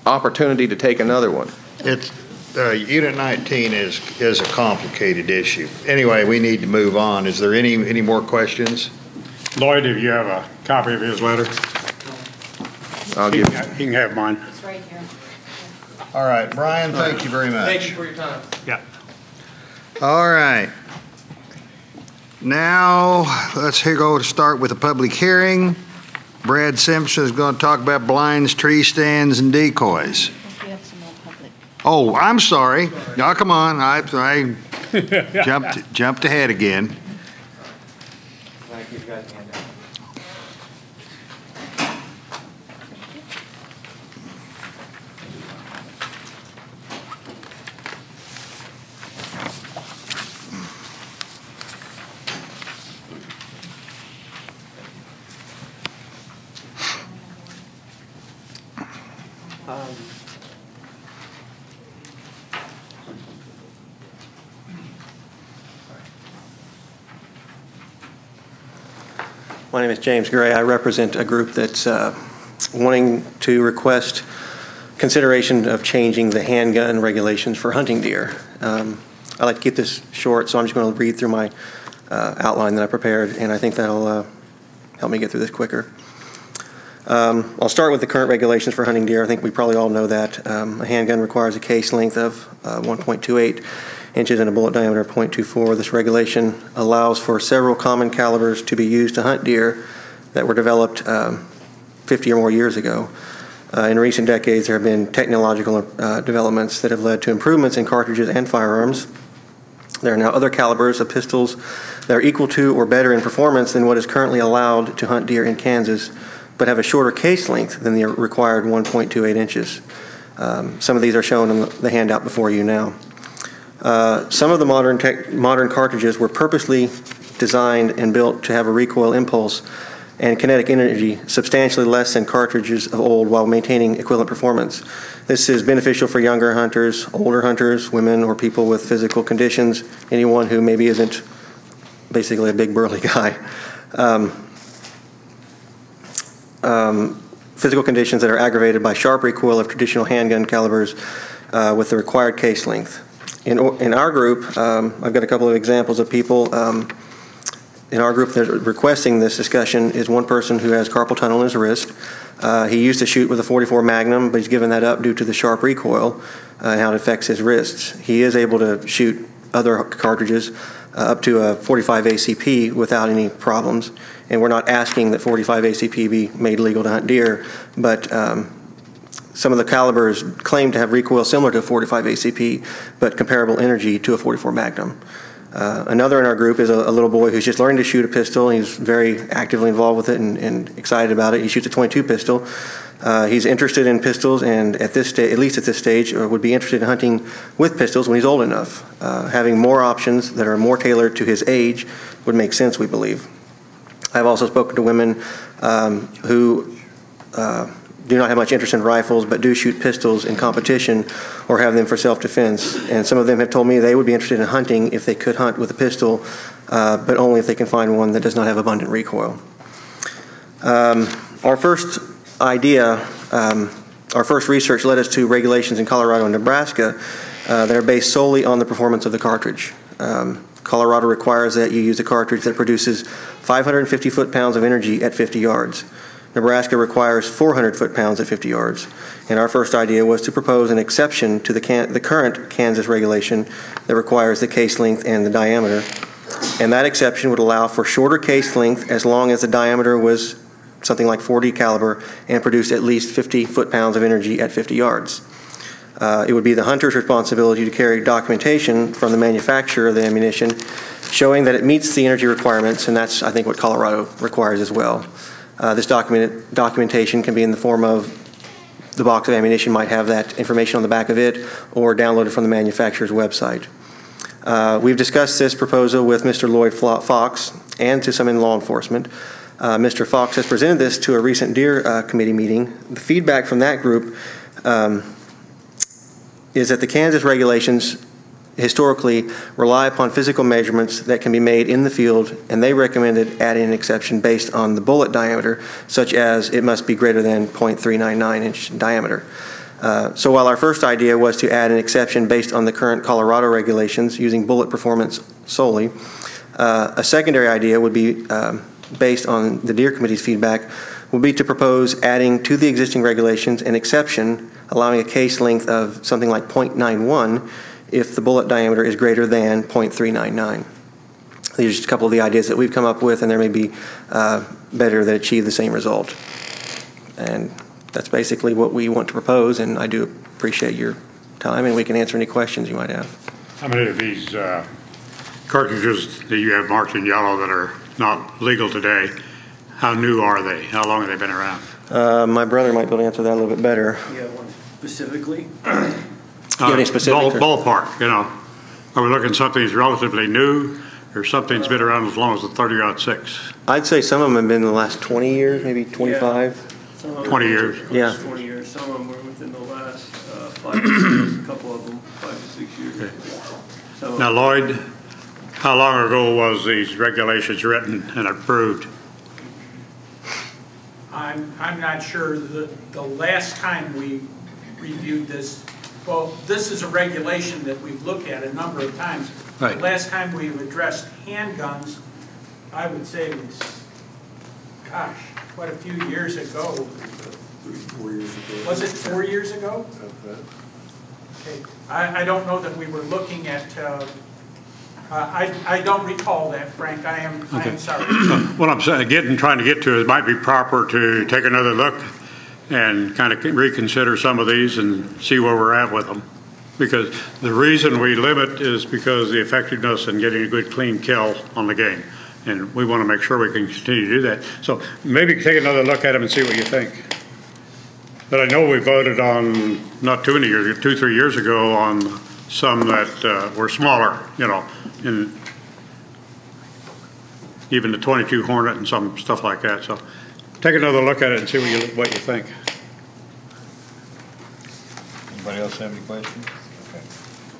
S15: opportunity to take another one.
S4: Unit 19 is a complicated issue. Anyway, we need to move on. Is there any more questions?
S2: Lloyd, if you have a copy of his letter, he can have mine.
S9: It's right here.
S4: All right, Brian, thank you very much.
S17: Thank you for your time.
S2: Yeah.
S4: All right. Now, let's go to start with a public hearing. Brad Simpson is going to talk about blinds, tree stands, and decoys. Oh, I'm sorry. No, come on. I jumped ahead again.
S17: Thank you guys.
S18: My name is James Gray. I represent a group that's wanting to request consideration of changing the handgun regulations for hunting deer. I like to keep this short, so I'm just going to read through my outline that I prepared, and I think that'll help me get through this quicker. I'll start with the current regulations for hunting deer. I think we probably all know that. A handgun requires a case length of 1.28 inches and a bullet diameter of 0.24. This regulation allows for several common calibers to be used to hunt deer that were developed 50 or more years ago. In recent decades, there have been technological developments that have led to improvements in cartridges and firearms. There are now other calibers of pistols that are equal to or better in performance than what is currently allowed to hunt deer in Kansas, but have a shorter case length than the required 1.28 inches. Some of these are shown in the handout before you now. Some of the modern cartridges were purposely designed and built to have a recoil impulse and kinetic energy substantially less than cartridges of old while maintaining equivalent performance. This is beneficial for younger hunters, older hunters, women, or people with physical conditions, anyone who maybe isn't basically a big burly guy. Physical conditions that are aggravated by sharp recoil of traditional handgun calibers with the required case length. In our group, I've got a couple of examples of people. In our group that are requesting this discussion is one person who has carpal tunnel in his wrist. He used to shoot with a .44 Magnum, but he's given that up due to the sharp recoil and how it affects his wrists. He is able to shoot other cartridges up to a .45 ACP without any problems. And we're not asking that .45 ACP be made legal to hunt deer, but some of the calibers claim to have recoil similar to a .45 ACP, but comparable energy to a .44 Magnum. Another in our group is a little boy who's just learning to shoot a pistol. He's very actively involved with it and excited about it. He shoots a .22 pistol. He's interested in pistols, and at least at this stage, would be interested in hunting with pistols when he's old enough. Having more options that are more tailored to his age would make sense, we believe. I've also spoken to women who do not have much interest in rifles, but do shoot pistols in competition or have them for self-defense. And some of them have told me they would be interested in hunting if they could hunt with a pistol, but only if they can find one that does not have abundant recoil. Our first idea, our first research led us to regulations in Colorado and Nebraska that are based solely on the performance of the cartridge. Colorado requires that you use a cartridge that produces 550 foot-pounds of energy at 50 yards. Nebraska requires 400 foot-pounds at 50 yards. And our first idea was to propose an exception to the current Kansas regulation that requires the case length and the diameter. And that exception would allow for shorter case length as long as the diameter was something like 40 caliber and produced at least 50 foot-pounds of energy at 50 yards. It would be the hunter's responsibility to carry documentation from the manufacturer of the ammunition showing that it meets the energy requirements, and that's, I think, what Colorado requires as well. This documentation can be in the form of the box of ammunition might have that information on the back of it or downloaded from the manufacturer's website. We've discussed this proposal with Mr. Lloyd Fox and to some in law enforcement. Mr. Fox has presented this to a recent Deer Committee meeting. The feedback from that group is that the Kansas regulations historically rely upon physical measurements that can be made in the field, and they recommended adding an exception based on the bullet diameter, such as it must be greater than 0.399 inch diameter. So while our first idea was to add an exception based on the current Colorado regulations using bullet performance solely, a secondary idea would be based on the Deer Committee's feedback would be to propose adding to the existing regulations an exception allowing a case length of something like 0.91 if the bullet diameter is greater than 0.399. These are just a couple of the ideas that we've come up with, and there may be better that achieve the same result. And that's basically what we want to propose, and I do appreciate your time, and we can answer any questions you might have.
S2: How many of these cartridges that you have marked in yellow that are not legal today, how new are they? How long have they been around?
S18: My brother might be able to answer that a little bit better.
S19: You have one specifically?
S18: Any specific
S2: ballpark, you know. Are we looking something's relatively new or something's been around as long as the 30-06?
S18: I'd say some of them have been in the last 20 years, maybe 25.
S19: Yeah.
S2: 20 years?
S18: Yeah.
S19: 20 years. Some of them were within the last 5 years, a couple of them 5 to 6 years.
S2: Okay. Now, Lloyd, how long ago was these regulations written and approved?
S20: I'm not sure. The last time we reviewed this, well, this is a regulation that we've looked at a number of times.
S2: Right.
S20: The last time we've addressed handguns, I would say it was, gosh, quite a few years ago.
S21: 4 years ago.
S20: Was it 4 years ago? Okay. I don't know that we were looking at, I don't recall that, Frank. I am sorry.
S2: What I'm trying to get to is it might be proper to take another look and kind of reconsider some of these and see where we're at with them. Because the reason we limit is because the effectiveness in getting a good clean kill on the game. And we want to make sure we can continue to do that. So maybe take another look at them and see what you think. But I know we voted on, not too many years, 2-3 years ago, on some that were smaller, you know, in even the 22 Hornet and some stuff like that. So take another look at it and see what you think.
S21: Anybody else have any questions? Okay,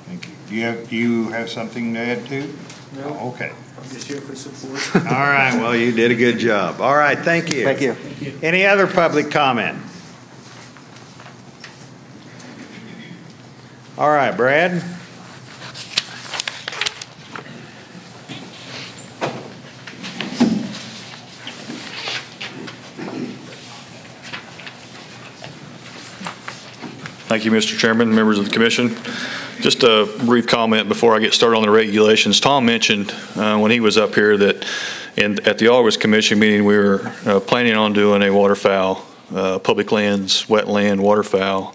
S21: thank you. Do you have something to add too?
S19: No.
S21: Oh, okay.
S19: I'm just here for support.
S21: All right, well, you did a good job. All right, thank you.
S18: Thank you.
S21: Any other public comment? All right, Brad?
S22: Thank you, Mr. Chairman, members of the commission. Just a brief comment before I get started on the regulations. Tom mentioned when he was up here that at the August Commission meeting we were planning on doing a waterfowl, public lands, wetland, waterfowl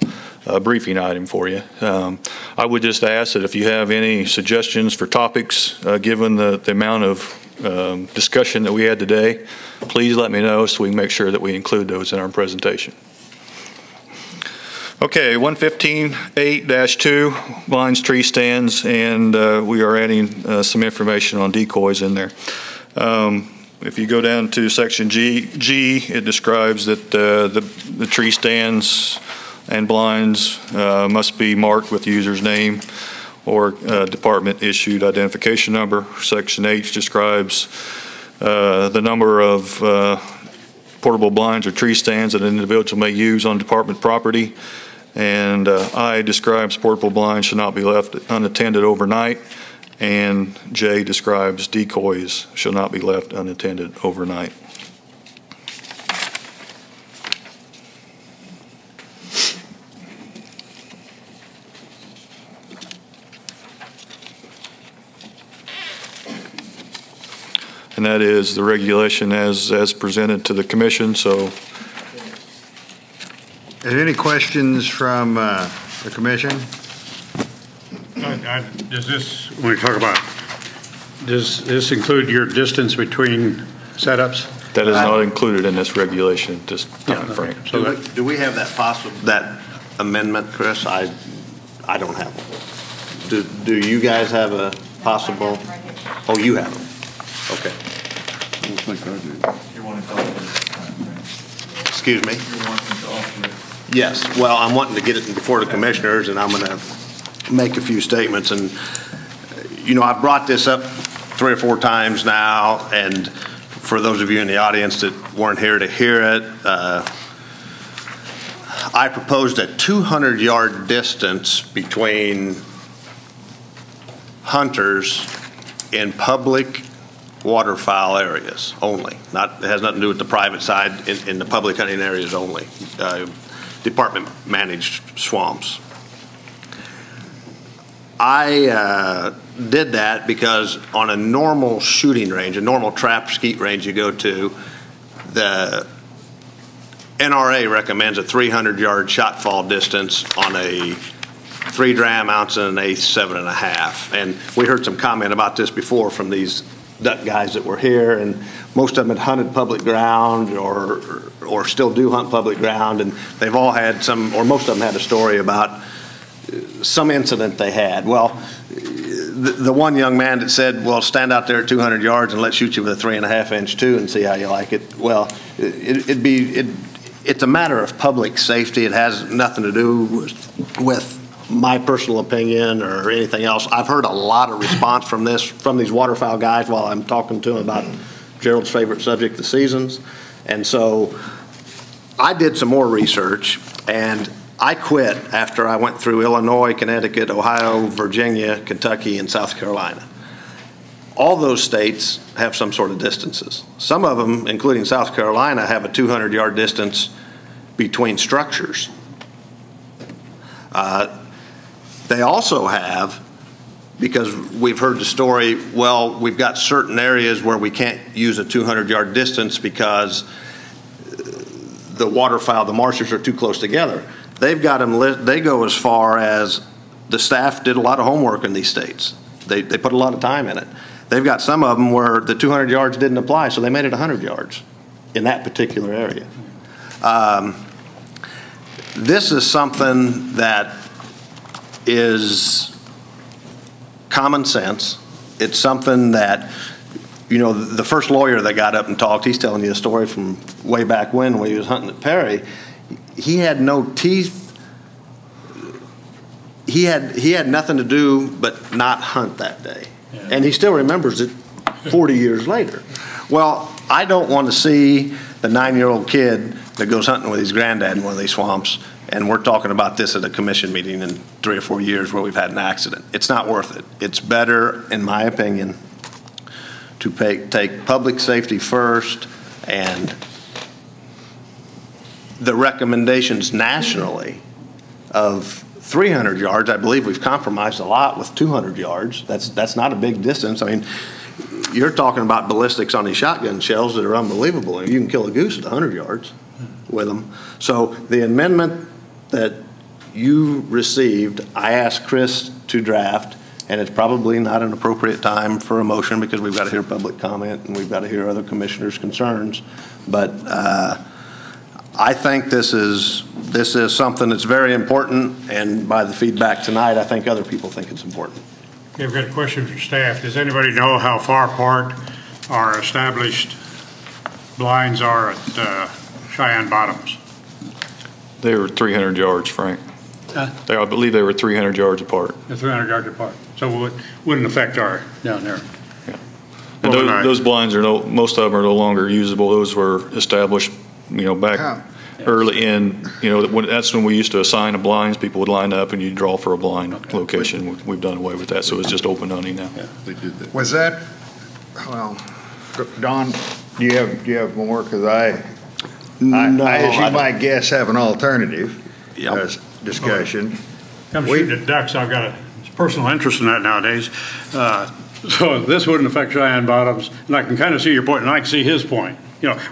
S22: briefing item for you. I would just ask that if you have any suggestions for topics, given the amount of discussion that we had today, please let me know so we can make sure that we include those in our presentation. Okay, 115.8-2, blinds, tree stands, and we are adding some information on decoys in there. If you go down to section G, it describes that the tree stands and blinds must be marked with the user's name or department-issued identification number. Section H describes the number of portable blinds or tree stands that an individual may use on department property. And I describes portable blinds should not be left unattended overnight. And J describes decoys shall not be left unattended overnight. And that is the regulation as presented to the commission. So,
S21: Is there any questions from the commission?
S2: Does this, when we talk about, does this include your distance between setups?
S22: That is not included in this regulation, this time frame.
S1: So do we have that amendment, Chris? I don't have one. Do you guys have a possible? Oh, you have them. Okay.
S11: I don't think I do.
S12: You're wanting to talk about it.
S1: Excuse me?
S12: You're wanting to offer it.
S1: Yes. Well, I'm wanting to get it before the commissioners, and I'm going to make a few statements. And, you know, I've brought this up 3 or 4 times now, and for those of you in the audience that weren't here to hear it, I proposed a 200-yard distance between hunters in public waterfowl areas only. It has nothing to do with the private side, in the public hunting areas only. Department managed swamps. I did that because on a normal shooting range, a normal trap skeet range you go to, the NRA recommends a 300-yard shot fall distance on a 3 dram ounce and an 1/8 7.5. And we heard some comment about this before from these duck guys that were here, and most of them had hunted public ground or still do hunt public ground, and they've all had some, or most of them had a story about some incident they had. Well, the one young man that said, well, stand out there at 200 yards and let's shoot you with a 3.5 inch too and see how you like it. Well, it's a matter of public safety. It has nothing to do with my personal opinion or anything else. I've heard a lot of response from these waterfowl guys while I'm talking to them about Gerald's favorite subject, the seasons. And so I did some more research, and I quit after I went through Illinois, Connecticut, Ohio, Virginia, Kentucky, and South Carolina. All those states have some sort of distances. Some of them, including South Carolina, have a 200-yard distance between structures. They also have, because we've heard the story, well, we've got certain areas where we can't use a 200-yard distance because the waterfowl, the marshes are too close together. They've got them, they go as far as the staff did a lot of homework in these states. They put a lot of time in it. They've got some of them where the 200 yards didn't apply, so they made it 100 yards in that particular area. This is something that is common sense. It's something that, you know, the first lawyer that got up and talked, he's telling you a story from way back when he was hunting at Perry. He had no teeth. He had nothing to do but not hunt that day. Yeah. And he still remembers it 40 years later. Well, I don't want to see the 9-year-old kid that goes hunting with his granddad in one of these swamps, and we're talking about this at a commission meeting in 3 or 4 years where we've had an accident. It's not worth it. It's better, in my opinion, to take public safety first, and the recommendations nationally of 300 yards, I believe we've compromised a lot with 200 yards. That's not a big distance. I mean, you're talking about ballistics on these shotgun shells that are unbelievable. You can kill a goose at 100 yards with them. So the amendment that you received, I asked Chris to draft, and it's probably not an appropriate time for a motion because we've got to hear public comment and we've got to hear other commissioners' concerns. But I think this is something that's very important, and by the feedback tonight, I think other people think it's important.
S2: Okay, I've got a question for staff. Does anybody know how far apart our established blinds are at Cheyenne Bottoms?
S22: They were 300 yards, Frank.
S2: Huh?
S22: I believe they were 300 yards apart.
S2: They're 300 yards apart, so it wouldn't affect our down there.
S22: And those blinds are most of them are no longer usable. Those were established, back early in, that's when we used to assign the blinds. People would line up and you'd draw for a blind location. We've done away with that, so it's just open hunting now.
S2: Yeah,
S21: they did that.
S4: Was that, well, Don, do you have more? Because I, as you might guess, have an alternative discussion.
S2: I'm shooting at ducks. I've got a personal interest in that nowadays. So this wouldn't affect Cheyenne Bottoms, and I can kind of see your point, and I can see his point,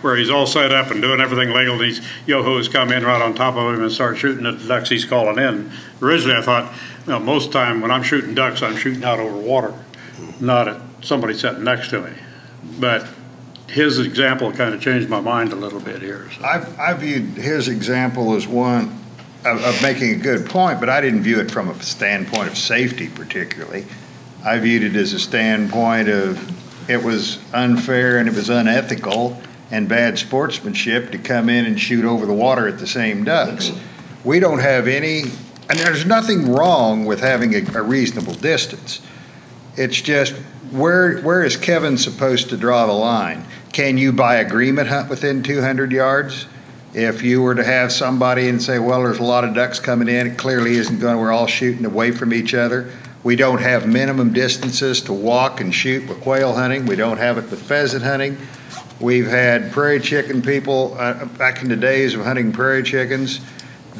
S2: where he's all set up and doing everything legal. These yo-hos come in right on top of him and start shooting at the ducks he's calling in. Originally, I thought, most of the time when I'm shooting ducks, I'm shooting out over water, not at somebody sitting next to me. But his example kind of changed my mind a little bit here. So.
S4: I viewed his example as one of making a good point, but I didn't view it from a standpoint of safety particularly. I viewed it as a standpoint of it was unfair and it was unethical and bad sportsmanship to come in and shoot over the water at the same ducks. We don't have any, and there's nothing wrong with having a reasonable distance. It's just where is Kevin supposed to draw the line? Can you by agreement hunt within 200 yards? If you were to have somebody and say, well, there's a lot of ducks coming in, it clearly isn't going, we're all shooting away from each other. We don't have minimum distances to walk and shoot with quail hunting. We don't have it with pheasant hunting. We've had prairie chicken people, back in the days of hunting prairie chickens,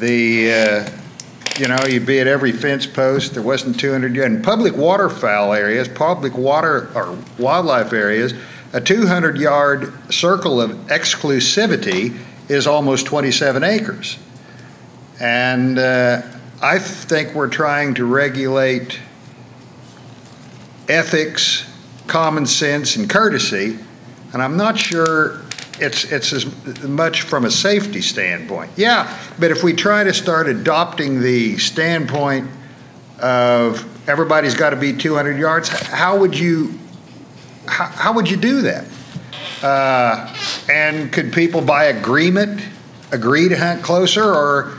S4: you'd be at every fence post. There wasn't 200 yards. In public waterfowl areas, public water or wildlife areas, a 200-yard circle of exclusivity is almost 27 acres. And I think we're trying to regulate ethics, common sense, and courtesy, and I'm not sure it's as much from a safety standpoint. Yeah, but if we try to start adopting the standpoint of everybody's got to be 200 yards, how would you do that? And could people by agreement agree to hunt closer, or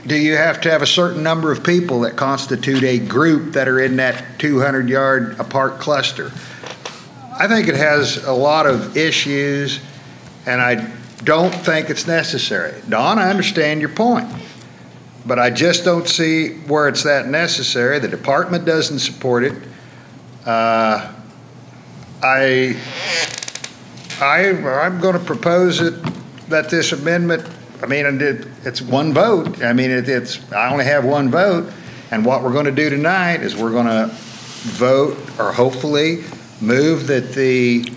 S4: do you have to have a certain number of people that constitute a group that are in that 200-yard apart cluster? I think it has a lot of issues, and I don't think it's necessary. Don, I understand your point, but I just don't see where it's that necessary. The department doesn't support it. I'm going to propose that this amendment, it's one vote. I only have one vote, and what we're going to do tonight is we're going to vote, or hopefully move that the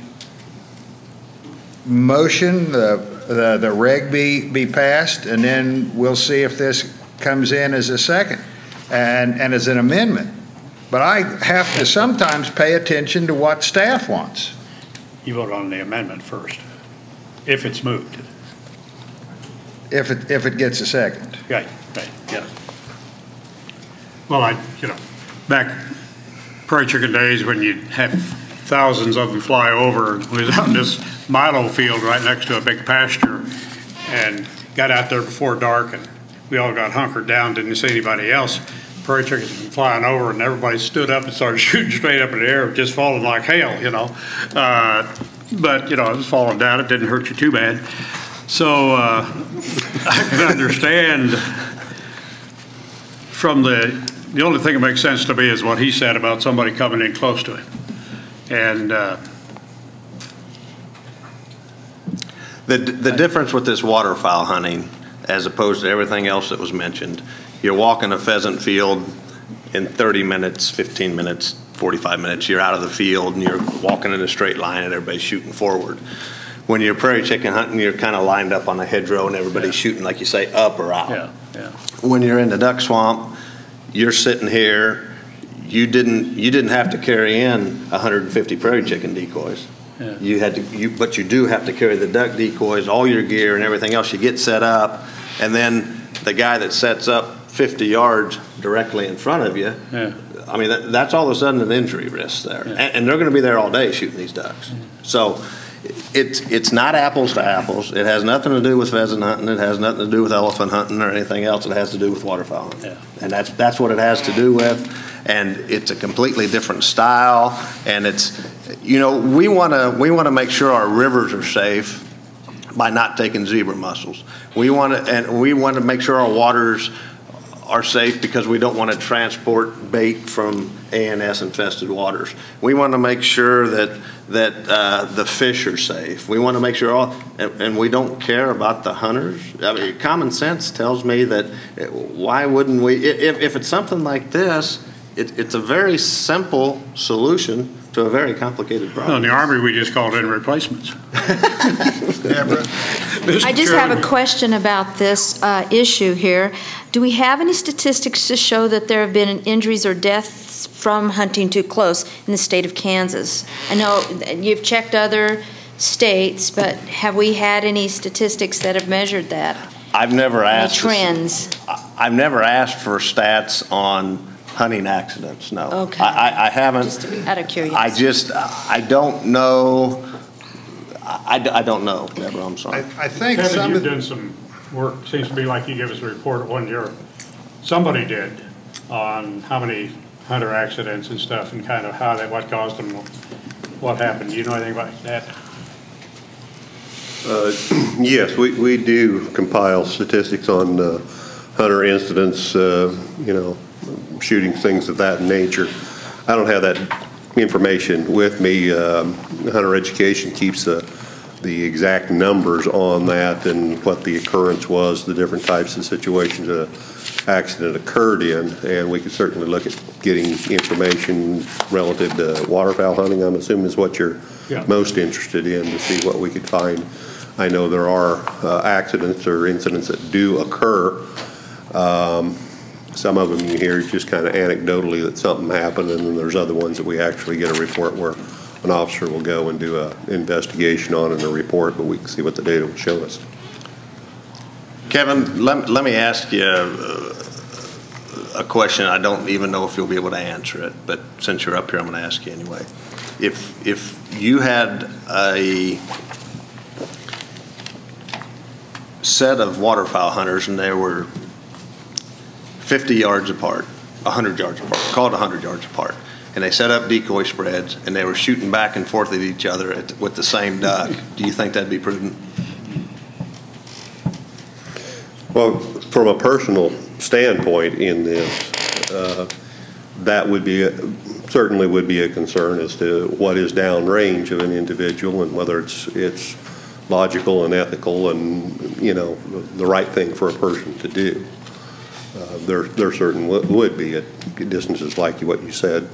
S4: motion, the reg be passed, and then we'll see if this comes in as a second and as an amendment. But I have to sometimes pay attention to what staff wants.
S2: You vote on the amendment first, if it's moved.
S4: If it gets a second.
S2: Right, yeah. Well, back prairie chicken days when you'd have thousands of them fly over, we was out in this milo field right next to a big pasture and got out there before dark, and we all got hunkered down, didn't see anybody else. Prairie chickens were flying over, and everybody stood up and started shooting straight up in the air, just falling like hail, But, it was falling down. It didn't hurt you too bad. So I can understand from the only thing that makes sense to me is what he said about somebody coming in close to him. And
S1: the difference with this waterfowl hunting, as opposed to everything else that was mentioned, you're walking a pheasant field in 30 minutes, 15 minutes, 45 minutes, you're out of the field and you're walking in a straight line and everybody's shooting forward. When you're prairie chicken hunting, you're kind of lined up on a hedgerow and everybody's shooting, like you say, up or out.
S2: Yeah.
S1: When you're in the duck swamp, you're sitting here. You didn't have to carry in 150 prairie chicken decoys.
S2: Yeah.
S1: You had to, but you do have to carry the duck decoys, all your gear and everything else. You get set up, and then the guy that sets up 50 yards directly in front of you, that's all of a sudden an injury risk there.
S2: Yeah.
S1: And they're going to be there all day shooting these ducks. So it's not apples to apples. It has nothing to do with pheasant hunting. It has nothing to do with elephant hunting or anything else. It has to do with waterfowl hunting.
S2: Yeah.
S1: And that's what it has to do with. And it's a completely different style. And it's, you know, we want to make sure our rivers are safe by not taking zebra mussels. We want to make sure our waters are safe because we don't want to transport bait from ANS infested waters. We want to make sure that the fish are safe. We want to make sure and we don't care about the hunters. I mean, common sense tells me that why wouldn't we, if it's something like this, it's a very simple solution to a very complicated problem.
S2: Well, in the Army, we just called in replacements.
S16: I just have a question about this issue here. Do we have any statistics to show that there have been injuries or deaths from hunting too close in the state of Kansas? I know you've checked other states, but have we had any statistics that have measured that?
S1: I've never asked.
S16: Any trends?
S1: I've never asked for stats on hunting accidents, no.
S16: Okay.
S1: I haven't.
S16: Just out of curiosity.
S1: I don't know. I don't know, Deborah, I'm sorry.
S4: I think
S2: Kevin, you've done some work, seems to be like you gave us a report one year. Somebody did on how many hunter accidents and stuff and kind of what caused them, what happened. Do you know anything about that?
S13: Yes, we do compile statistics on hunter incidents, you know, shooting, things of that nature. I don't have that information with me. Hunter Education keeps the exact numbers on that and what the occurrence was, the different types of situations an accident occurred in, and we could certainly look at getting information relative to waterfowl hunting, I'm assuming is what you're most interested in, to see what we could find. I know there are accidents or incidents that do occur. Some of them you hear just kind of anecdotally that something happened, and then there's other ones that we actually get a report where an officer will go and do an investigation on and a report, but we can see what the data will show us.
S1: Kevin, let me ask you a question. I don't even know if you'll be able to answer it, but since you're up here, I'm going to ask you anyway. If you had a set of waterfowl hunters and they were 50 yards apart, 100 yards apart, call it 100 yards apart, and they set up decoy spreads and they were shooting back and forth at each other with the same duck, do you think that'd be prudent?
S13: Well, from a personal standpoint in this, that would be certainly would be a concern as to what is downrange of an individual and whether it's logical and ethical and, you know, the right thing for a person to do. There certainly would be at distances like what you said,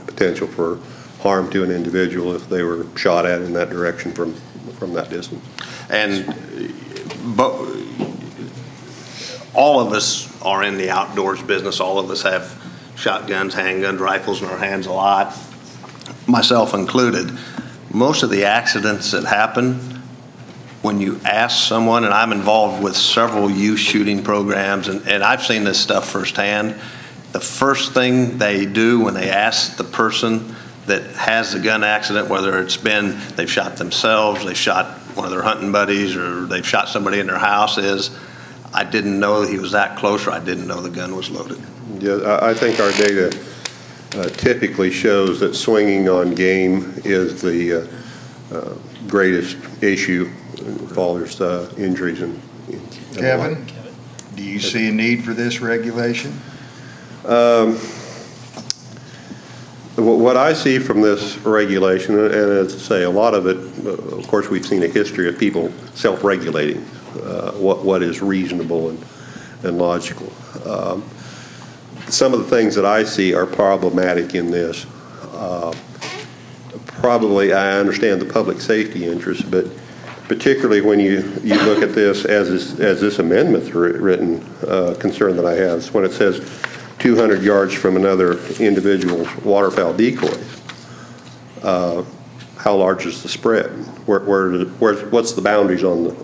S13: potential for harm to an individual if they were shot at in that direction from that distance.
S1: And but all of us are in the outdoors business. All of us have shotguns, handguns, rifles in our hands a lot, myself included. Most of the accidents that happen, when you ask someone, and I'm involved with several youth shooting programs, and I've seen this stuff firsthand, the first thing they do when they ask the person that has the gun accident, whether it's been they've shot themselves, they shot one of their hunting buddies, or they've shot somebody in their house, is, I didn't know he was that close, or I didn't know the gun was loaded.
S13: Yeah, I think our data typically shows that swinging on game is the greatest issue with all there's injuries and
S21: Kevin, do you see a need for this regulation?
S13: What I see from this regulation, and as I say, a lot of it, of course, we've seen a history of people self-regulating what is reasonable and logical. Some of the things that I see are problematic in this. Probably, I understand the public safety interest, but particularly when you look at this as this amendment's written, concern that I have is when it says 200 yards from another individual's waterfowl decoys. How large is the spread? What's the boundaries on the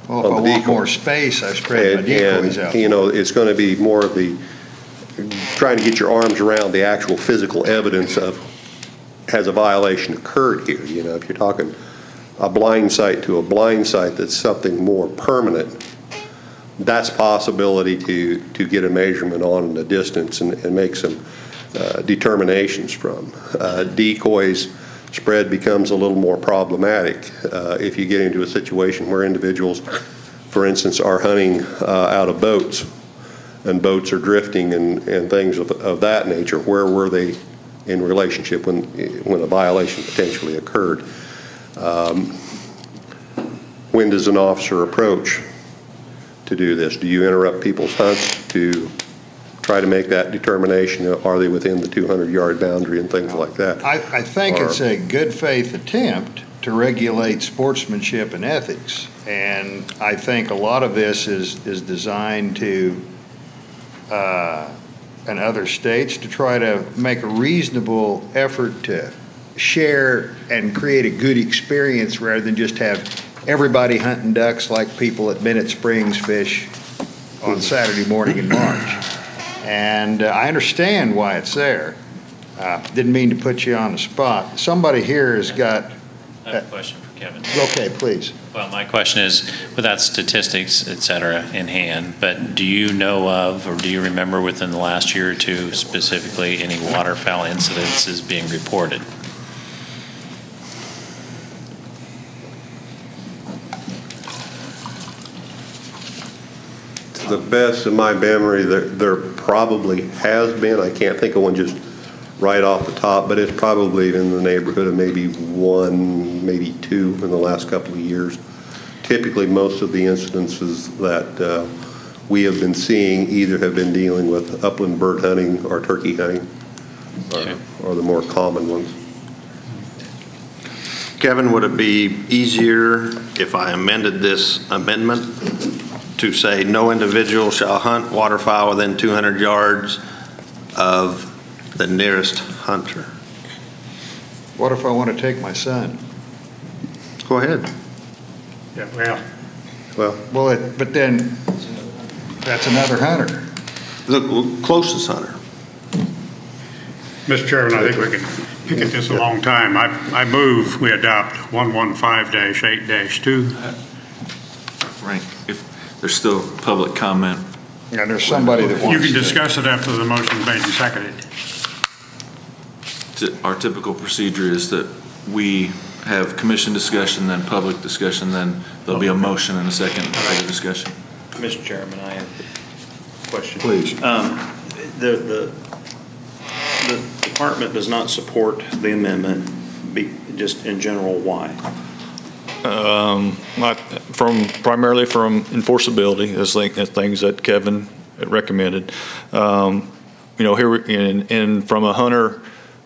S21: Well, if I want more space, I spread my decoys out.
S13: You know, it's going to be more of the trying to get your arms around the actual physical evidence of has a violation occurred here. You know, if you're talking a blind site to a blind site that's something more permanent, that's a possibility to get a measurement on the distance and make some determinations from. Decoys spread becomes a little more problematic if you get into a situation where individuals, for instance, are hunting out of boats, and boats are drifting and things of that nature. Where were they in relationship when a violation potentially occurred? When does an officer approach to do this? Do you interrupt people's hunts to try to make that determination? Are they within the 200-yard boundary and things like that?
S4: I think it's a good faith attempt to regulate sportsmanship and ethics. And I think a lot of this is designed to, in other states, to try to make a reasonable effort to share and create a good experience rather than just have everybody hunting ducks like people at Bennett Springs fish on Saturday morning in March. And I understand why it's there. Didn't mean to put you on the spot. Somebody here has got...
S6: I have a question for Kevin.
S4: Okay, please.
S6: Well, my question is, without statistics, et cetera, in hand, but do you know of, or do you remember within the last year or two specifically any waterfowl incidences being reported?
S13: To the best of my memory, there probably has been. I can't think of one just right off the top, but it's probably in the neighborhood of maybe one, maybe two in the last couple of years. Typically, most of the incidences that we have been seeing either have been dealing with upland bird hunting or turkey hunting, or the more common ones.
S1: Kevin, would it be easier if I amended this amendment to say no individual shall hunt waterfowl within 200 yards of the nearest hunter?
S4: What if I want to take my son?
S1: Go ahead.
S2: Yeah,
S4: but then that's another hunter.
S1: The closest hunter.
S2: Mr. Chairman, I think we can kick this a long time. I move we adopt 115-8-2.
S12: Frank, if there's still public comment.
S4: Yeah, there's somebody that wants
S2: You can discuss it after the motion is made and seconded.
S12: Our typical procedure is that we have commission discussion, then public discussion, then there'll be a motion and a second further discussion.
S5: Mr. Chairman, I have a question.
S4: Please.
S5: The department does not support the amendment, just in general, why?
S22: Primarily from enforceability, as things that Kevin had recommended. Here from a hunter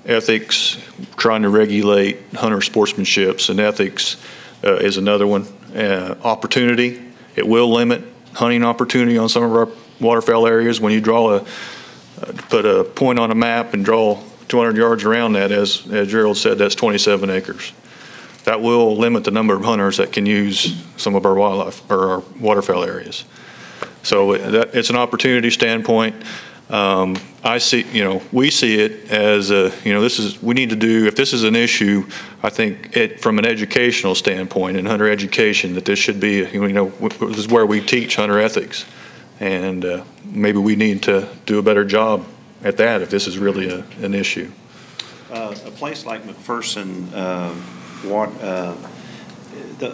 S22: ethics, trying to regulate hunter sportsmanships and ethics is another one. Opportunity, it will limit hunting opportunity on some of our waterfowl areas. When you put a point on a map and draw 200 yards around that, as Gerald said, that's 27 acres. That will limit the number of hunters that can use some of our wildlife or our waterfowl areas. So it's an opportunity standpoint. We see it as we need to do, if this is an issue, I think from an educational standpoint and hunter education, that this should be, this is where we teach hunter ethics. And maybe we need to do a better job at that if this is really an issue.
S5: A place like McPherson,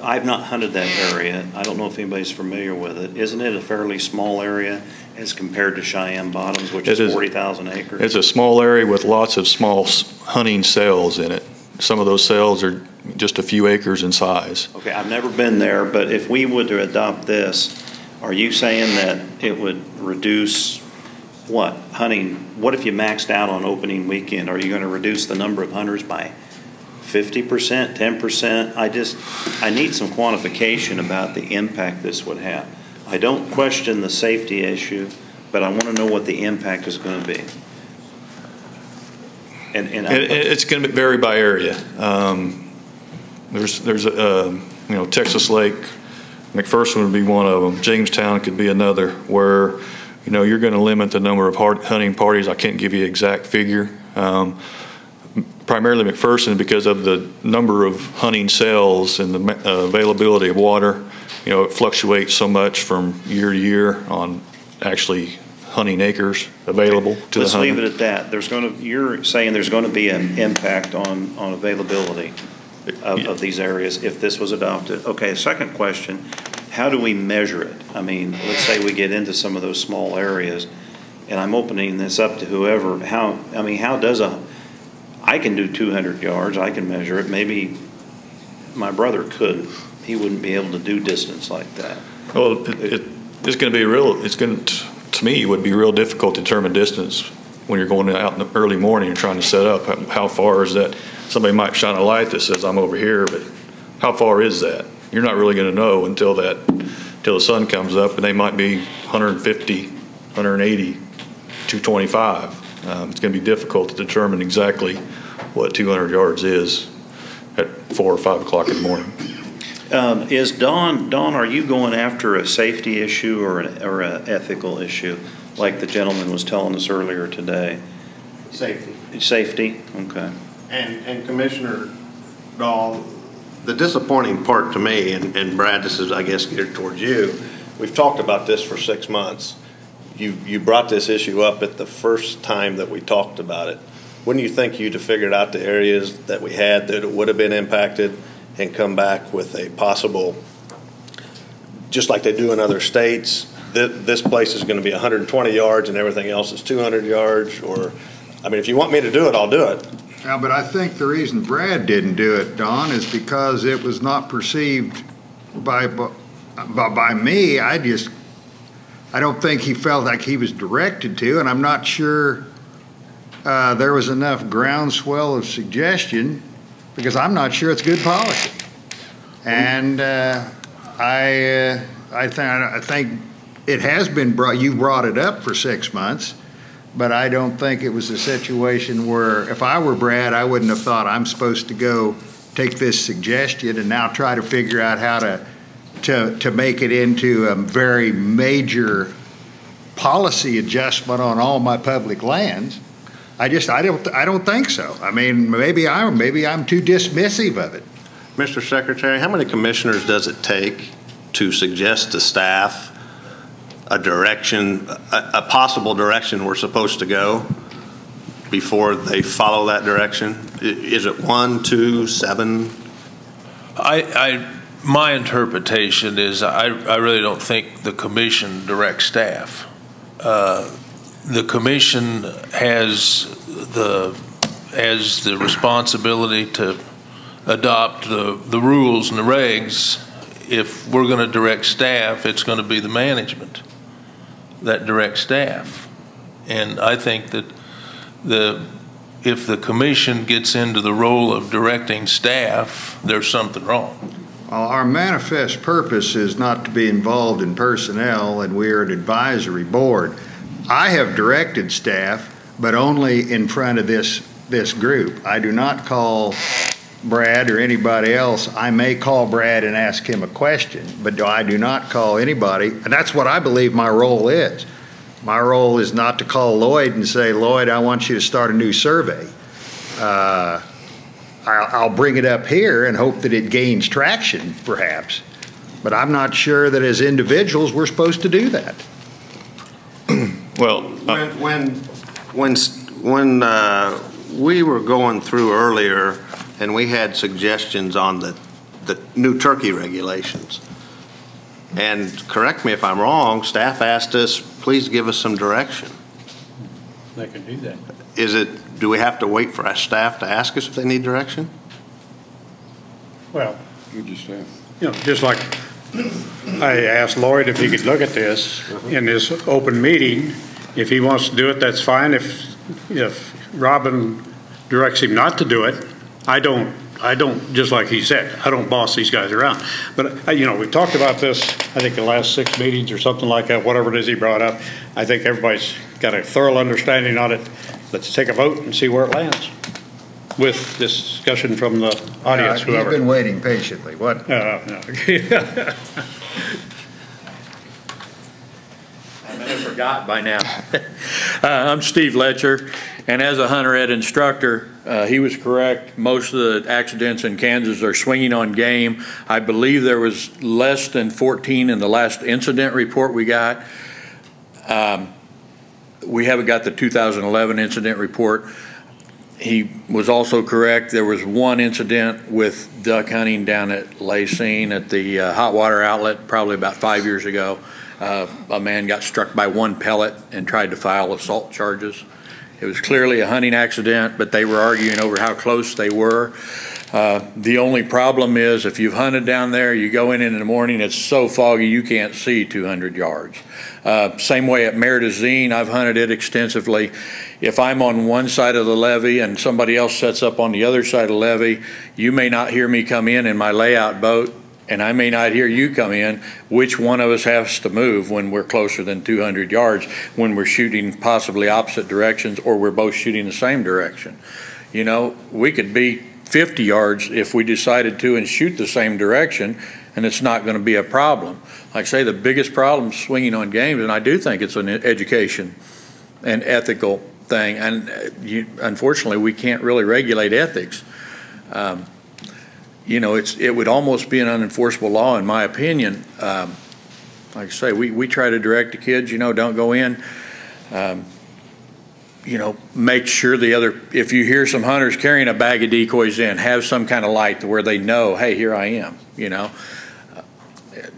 S5: I've not hunted that area. I don't know if anybody's familiar with it. Isn't it a fairly small area as compared to Cheyenne Bottoms, which is 40,000 acres?
S22: It's a small area with lots of small hunting cells in it. Some of those cells are just a few acres in size.
S5: Okay, I've never been there, but if we were to adopt this, are you saying that it would reduce hunting? What if you maxed out on opening weekend? Are you going to reduce the number of hunters by 50%, 10%? I need some quantification about the impact this would have. I don't question the safety issue, but I want to know what the impact is going to be.
S22: It's going to vary by area. There's Texas Lake, McPherson would be one of them. Jamestown could be another, where you're going to limit the number of hunting parties. I can't give you an exact figure. primarily McPherson because of the number of hunting cells and the availability of water. You know, it fluctuates so much from year to year on actually hunting acres available to
S5: Let's
S12: Uh-huh.
S22: the hunter.
S5: leave it at that. You're saying there's going to be an impact on availability of these areas if this was adopted. Okay, second question, how do we measure it? I mean, let's say we get into some of those small areas, and I'm opening this up to whoever, how does I can do 200 yards, I can measure it, maybe my brother couldn't. He wouldn't be able to do distance like that.
S22: Well, it's going to be to me, it would be real difficult to determine distance when you're going out in the early morning and trying to set up. How far is that? Somebody might shine a light that says I'm over here, but how far is that? You're not really going to know until the sun comes up, and they might be 150, 180, 225. It's going to be difficult to determine exactly what 200 yards is at 4 or 5 o'clock in the morning.
S5: Is Don, are you going after a safety issue or an ethical issue, like the gentleman was telling us earlier today?
S1: Safety.
S5: Safety, okay.
S1: And Commissioner Dahl, the disappointing part to me, and Brad, this is, I guess, geared towards you, we've talked about this for 6 months. You brought this issue up at the first time that we talked about it. Wouldn't you think you'd have figured out the areas that we had that would have been impacted and come back with a possible, just like they do in other states, this place is going to be 120 yards and everything else is 200 yards? Or, I mean, if you want me to do it, I'll do it.
S4: Yeah, but I think the reason Brad didn't do it, Don, is because it was not perceived by me. I don't think he felt like he was directed to, and I'm not sure there was enough groundswell of suggestion, because I'm not sure it's good policy. And I think it has been you brought it up for 6 months, but I don't think it was a situation where, if I were Brad, I wouldn't have thought I'm supposed to go take this suggestion and now try to figure out how to make it into a very major policy adjustment on all my public lands. I don't think so. I mean, maybe I'm too dismissive of it.
S1: Mr. Secretary, how many commissioners does it take to suggest to staff a direction, a possible direction we're supposed to go before they follow that direction? Is it 1, 2, 7?
S7: My interpretation is I really don't think the commission directs staff. The commission has the responsibility to adopt the rules and the regs. If we're going to direct staff, it's going to be the management that directs staff. And I think that if the commission gets into the role of directing staff, there's something wrong.
S4: Our manifest purpose is not to be involved in personnel, and we're an advisory board. I have directed staff, but only in front of this group. I do not call Brad or anybody else. I may call Brad and ask him a question, but I do not call anybody, and that's what I believe my role is. My role is not to call Lloyd and say, Lloyd, I want you to start a new survey. I'll bring it up here and hope that it gains traction, perhaps. But I'm not sure that as individuals we're supposed to do that.
S1: Well, when we were going through earlier and we had suggestions on the new turkey regulations, and correct me if I'm wrong, staff asked us, please give us some direction.
S2: They can do that.
S1: Do we have to wait for our staff to ask us if they need direction?
S2: Well, just like I asked Lloyd if he could look at this in this open meeting. If he wants to do it, that's fine. If Robin directs him not to do it, I don't, just like he said, I don't boss these guys around. But, we talked about this, I think, the last 6 meetings or something like that, whatever it is he brought up. I think everybody's got a thorough understanding on it. Let's take a vote and see where it lands with discussion from the audience, whoever.
S4: He's been waiting patiently. What?
S2: No.
S8: I forgot by now. I'm Steve Letcher, and as a hunter ed instructor,
S3: He was correct. Most of the accidents in Kansas are swinging on game. I believe there was less than 14 in the last incident report we got. We haven't got the 2011 incident report. He was also correct. There was one incident with duck hunting down at Lacine at the hot water outlet probably about 5 years ago. A man got struck by one pellet and tried to file assault charges. It was clearly a hunting accident, but they were arguing over how close they were. The only problem is if you've hunted down there, you go in the morning, it's so foggy you can't see 200 yards. Same way at Mare de Zine, I've hunted it extensively. If I'm on one side of the levee and somebody else sets up on the other side of the levee, you may not hear me come in my layout boat, and I may not hear you come in. Which one of us has to move when we're closer than 200 yards, when we're shooting possibly opposite directions or we're both shooting the same direction? You know, we could be 50 yards if we decided to and shoot the same direction, and it's not going to be a problem. Like I say, the biggest problem is swinging on games, and I do think it's an education and ethical thing, and unfortunately we can't really regulate ethics. You know, it would almost be an unenforceable law in my opinion. Like I say, we try to direct the kids, you know, don't go in. You know, make sure if you hear some hunters carrying a bag of decoys in, have some kind of light to where they know, hey, here I am, you know.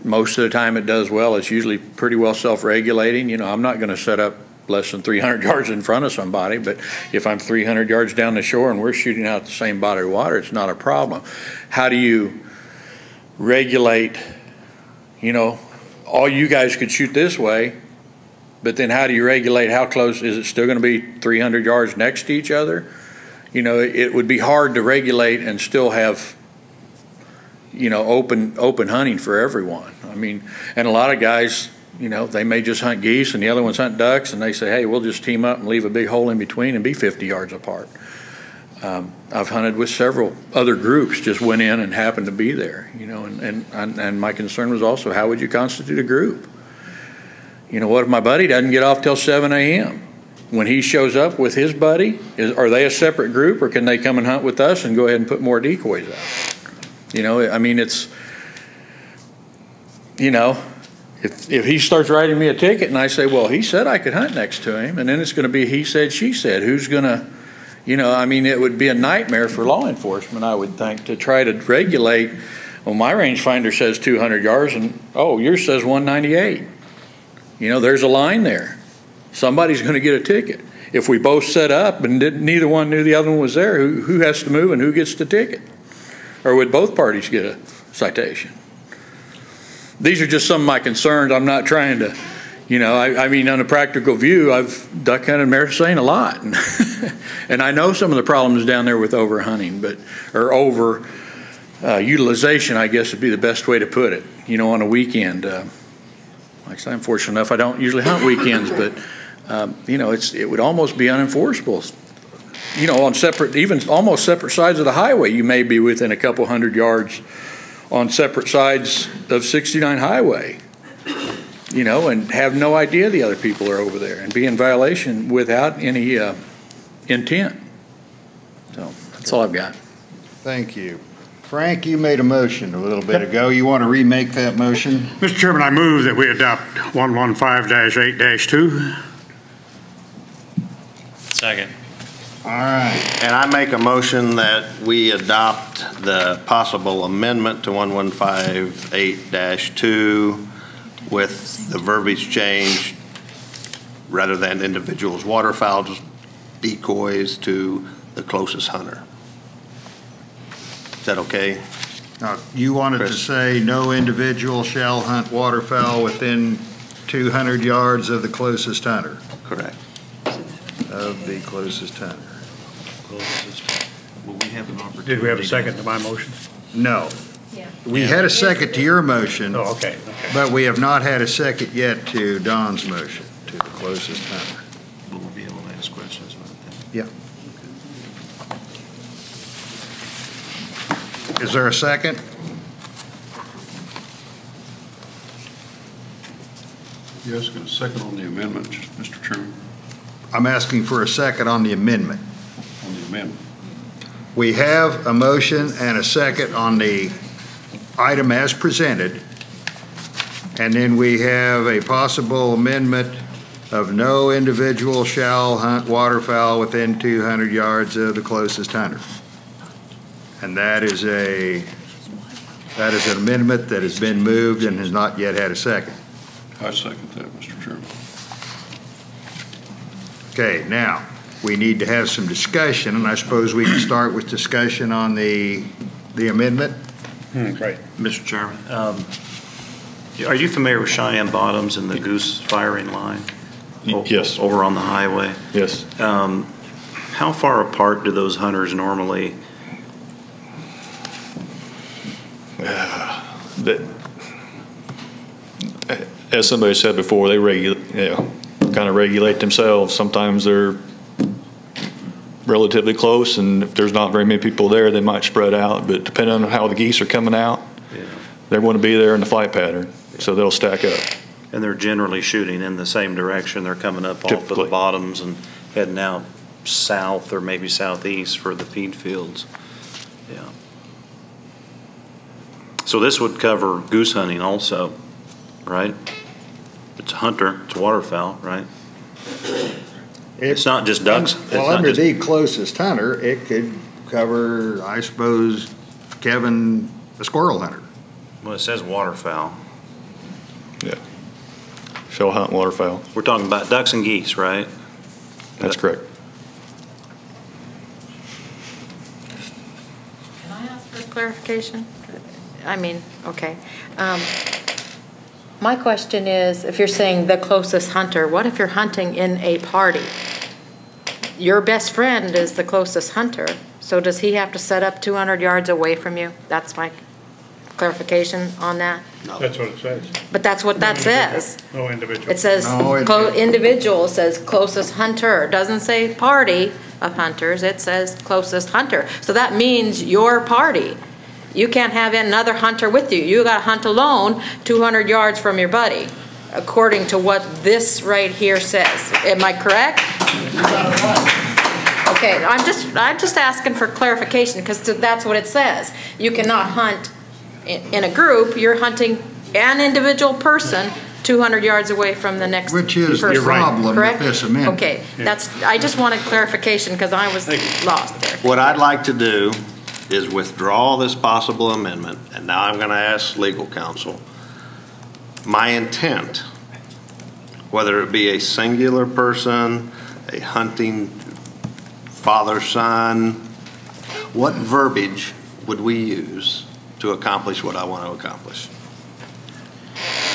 S3: Most of the time it does well. It's usually pretty well self-regulating. You know, I'm not going to set up less than 300 yards in front of somebody, but if I'm 300 yards down the shore and we're shooting out the same body of water, it's not a problem. How do you regulate, you know, all you guys could shoot this way, but then how do you regulate how close? Is it still going to be 300 yards next to each other? You know, it would be hard to regulate and still have, you know, open hunting for everyone. I mean, and a lot of guys, you know, they may just hunt geese and the other ones hunt ducks, and they say, hey, we'll just team up and leave a big hole in between and be 50 yards apart. I've hunted with several other groups, just went in and happened to be there, you know, and my concern was also, how would you constitute a group? You know, what if my buddy doesn't get off till 7 a.m.? When he shows up with his buddy, are they a separate group, or can they come and hunt with us and go ahead and put more decoys out? You know, I mean, it's, you know, if he starts writing me a ticket and I say, well, he said I could hunt next to him, and then it's going to be he said, she said, who's going to, you know, I mean, it would be a nightmare for law enforcement, I would think, to try to regulate. Well, my rangefinder says 200 yards, and, oh, yours says 198. You know, there's a line there. Somebody's going to get a ticket. If we both set up and neither one knew the other one was there, who has to move and who gets the ticket? Or would both parties get a citation? These are just some of my concerns. I'm not trying to, you know, I mean, on a practical view, I've duck hunted Mare de Zine a lot. And I know some of the problems down there with overhunting, or over utilization, I guess would be the best way to put it, you know, on a weekend. Like I say, I'm fortunate enough, I don't usually hunt weekends, but, you know, it would almost be unenforceable. You know, on separate, even almost separate sides of the highway, you may be within a couple hundred yards on separate sides of 69 highway, you know, and have no idea the other people are over there and be in violation without any intent. So that's all I've got.
S21: Thank you. Frank, you made a motion a little bit ago. You want to remake that motion?
S2: Mr. Chairman, I move that we adopt 115-8-2.
S6: Second.
S21: All right.
S1: And I make a motion that we adopt the possible amendment to 115-8-2 with the verbiage change, rather than individuals waterfowl decoys, to the closest hunter. Is that okay?
S21: Now, you wanted to say no individual shall hunt waterfowl within 200 yards of the closest hunter.
S1: Correct.
S21: Of the closest hunter.
S5: Will we have an opportunity?
S2: Did we have a second to my motion?
S21: No.
S9: Yeah.
S21: We had a second to your motion.
S2: Oh, okay.
S21: But we have not had a second yet to Don's motion, to the closest hunter.
S5: Will we be able to ask questions about that?
S21: Yeah. Is there a second?
S8: Yes, got a second on the amendment, Mr. Chairman.
S21: I'm asking for a second on the amendment.
S8: On the amendment.
S21: we have a motion and a second on the item as presented. And then we have a possible amendment of no individual shall hunt waterfowl within 200 yards of the closest hunter. And that is an amendment that has been moved and has not yet had a second.
S8: I second that, Mr. Chairman.
S21: Okay, now, we need to have some discussion, and I suppose we can start with discussion on the amendment.
S2: Right.
S5: Mr. Chairman, are you familiar with Cheyenne Bottoms and the goose firing line?
S22: Yes.
S5: Over on the highway?
S22: Yes.
S5: How far apart do those hunters normally?
S22: As somebody said before, they kind of regulate themselves. Sometimes they're relatively close, and if there's not very many people there, they might spread out. But depending on how the geese are coming out, they're going to be there in the flight pattern, so they'll stack up.
S5: And they're generally shooting in the same direction. They're coming up off of the bottoms and heading out south or maybe southeast for the feed fields. Yeah. So this would cover goose hunting also, right? It's a hunter, it's waterfowl, right? It's not just ducks.
S21: Well, under the closest hunter, it could cover, I suppose, Kevin, the squirrel hunter.
S5: Well, it says waterfowl.
S22: Yeah. Shall hunt waterfowl.
S5: We're talking about ducks and geese, right?
S22: That's correct.
S9: Can I ask for clarification? I mean, okay. My question is, if you're saying the closest hunter, what if you're hunting in a party? Your best friend is the closest hunter, so does he have to set up 200 yards away from you? That's my clarification on that.
S2: No. That's what it says.
S9: But that's what that says.
S2: No individual.
S9: It says individual, says closest hunter. It doesn't say party of hunters, it says closest hunter. So that means your party. You can't have another hunter with you. You got to hunt alone 200 yards from your buddy, according to what this right here says. Am I correct? Okay, I'm just asking for clarification because that's what it says. You cannot hunt in a group. You're hunting an individual person 200 yards away from the next person.
S21: Which is the problem with this amendment.
S9: Okay, I just wanted clarification because I was lost there.
S1: What I'd like to do is withdraw this possible amendment, and now I'm going to ask legal counsel. My intent, whether it be a singular person, a hunting father-son, what verbiage would we use to accomplish what I want to accomplish?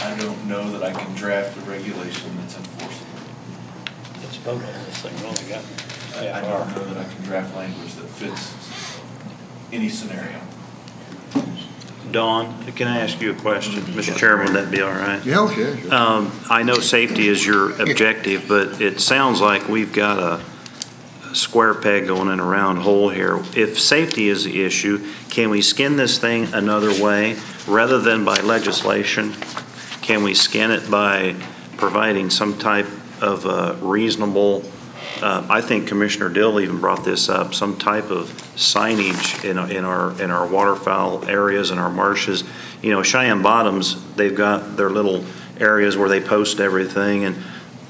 S12: I don't know that I can draft a regulation that's enforceable.
S2: Let's vote on this thing. We only got
S12: I don't know that I can draft language that fits any scenario.
S5: Dawn, can I ask you a question? Mr. Chairman, would that be all right?
S21: Yeah, sure.
S5: I know safety is your objective, but it sounds like we've got a square peg going in a round hole here. If safety is the issue, can we skin this thing another way rather than by legislation? Can we skin it by providing some type of reasonable, I think Commissioner Dill even brought this up, some type of signage in our waterfowl areas and our marshes. You know, Cheyenne Bottoms, they've got their little areas where they post everything, and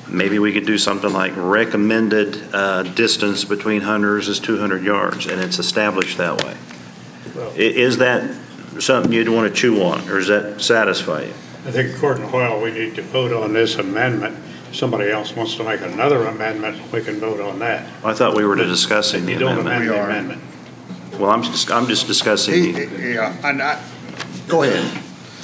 S5: maybe we could do something like recommended distance between hunters is 200 yards, and it's established that way. Is that something you'd want to chew on, or does that satisfy you?
S2: I think according to Hoyle, we need to vote on this amendment. If somebody else wants to make another amendment, we can vote on that.
S5: I thought we were discussing the
S2: You don't
S5: amendment.
S2: amend the amendment.
S5: Well, I'm just discussing.
S21: Go ahead.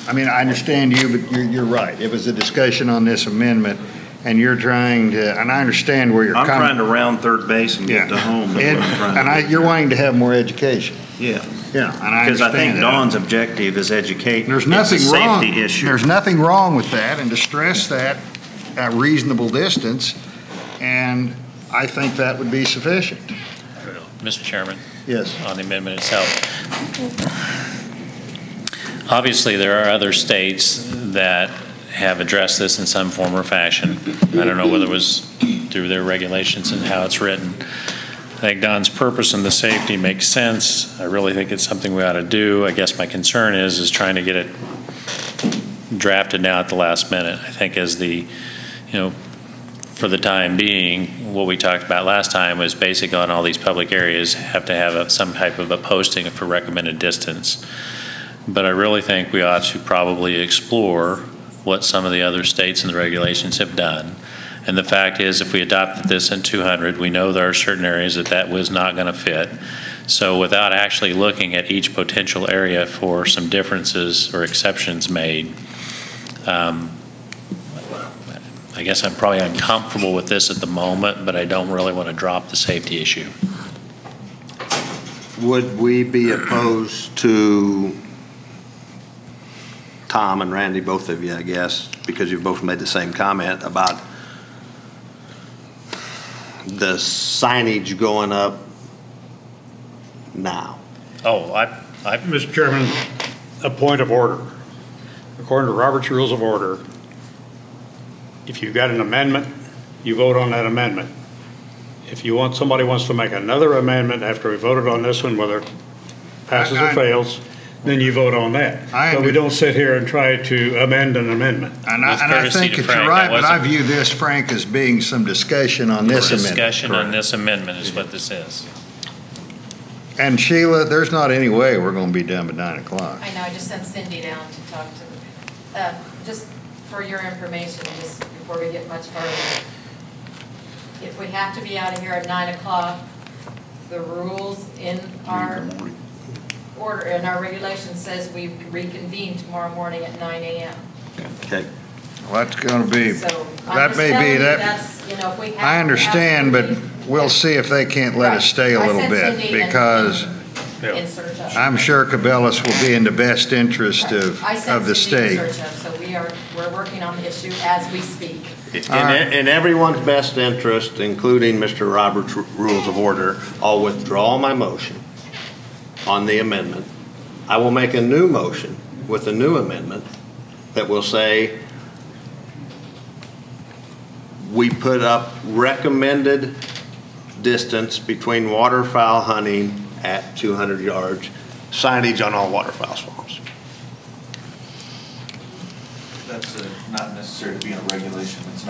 S21: I mean, I understand you, but you're right. It was a discussion on this amendment, and you're trying to, and I understand where you're coming.
S5: I'm trying to round third base and get to home.
S21: You're wanting to have more education.
S5: Yeah.
S21: Yeah, and I understand
S5: Because I think
S21: that.
S5: Dawn's objective is educate.
S21: There's nothing wrong.
S5: Safety issue.
S21: There's nothing wrong with that, and to stress that at reasonable distance, and I think that would be sufficient.
S6: Mr. Chairman?
S21: Yes.
S6: On the amendment itself. Obviously, there are other states that have addressed this in some form or fashion. I don't know whether it was through their regulations and how it's written. think Don's purpose and the safety makes sense. I really think it's something we ought to do. I guess my concern is trying to get it drafted now at the last minute. I think as the, for the time being, what we talked about last time was basically on all these public areas have to have some type of a posting for recommended distance. But I really think we ought to probably explore what some of the other states and the regulations have done. And the fact is, if we adopted this in 200, we know there are certain areas that was not going to fit. So without actually looking at each potential area for some differences or exceptions made, I guess I'm probably uncomfortable with this at the moment, but I don't really want to drop the safety issue.
S1: Would we be opposed to Tom and Randy, both of you, I guess, because you've both made the same comment about the signage going up now?
S2: Oh, Mr. Chairman, a point of order. According to Robert's Rules of Order, if you've got an amendment, you vote on that amendment. If somebody wants to make another amendment after we voted on this one, whether it passes or fails, then you vote on that. But we don't sit here and try to amend an amendment.
S21: And I think that you're right, but I view this, Frank, as being some discussion on this amendment.
S6: Discussion on this amendment is what this is.
S21: And Sheila, there's not any way we're going to be done by 9 o'clock.
S9: I know, I just sent Cindy down to talk to just for your information, just before we get much further. If we have to be out of here at 9 o'clock, the rules in our order, in our regulation says we reconvene tomorrow morning at 9 a.m.
S1: Okay.
S21: Well, that's going to be,
S9: So
S21: that may be that.
S9: That's, if we have,
S21: I understand, but we'll see if they can't let us stay a little bit, because I'm sure Cabela's will be in the best interest of the state.
S9: So we're working on the issue as we speak.
S1: In everyone's best interest, including Mr. Roberts' Rules of Order, I'll withdraw my motion on the amendment. I will make a new motion with a new amendment that will say we put up recommended distance between waterfowl hunting at 200 yards, signage on all waterfowl swamps.
S12: That's not necessary to be in a regulation. It's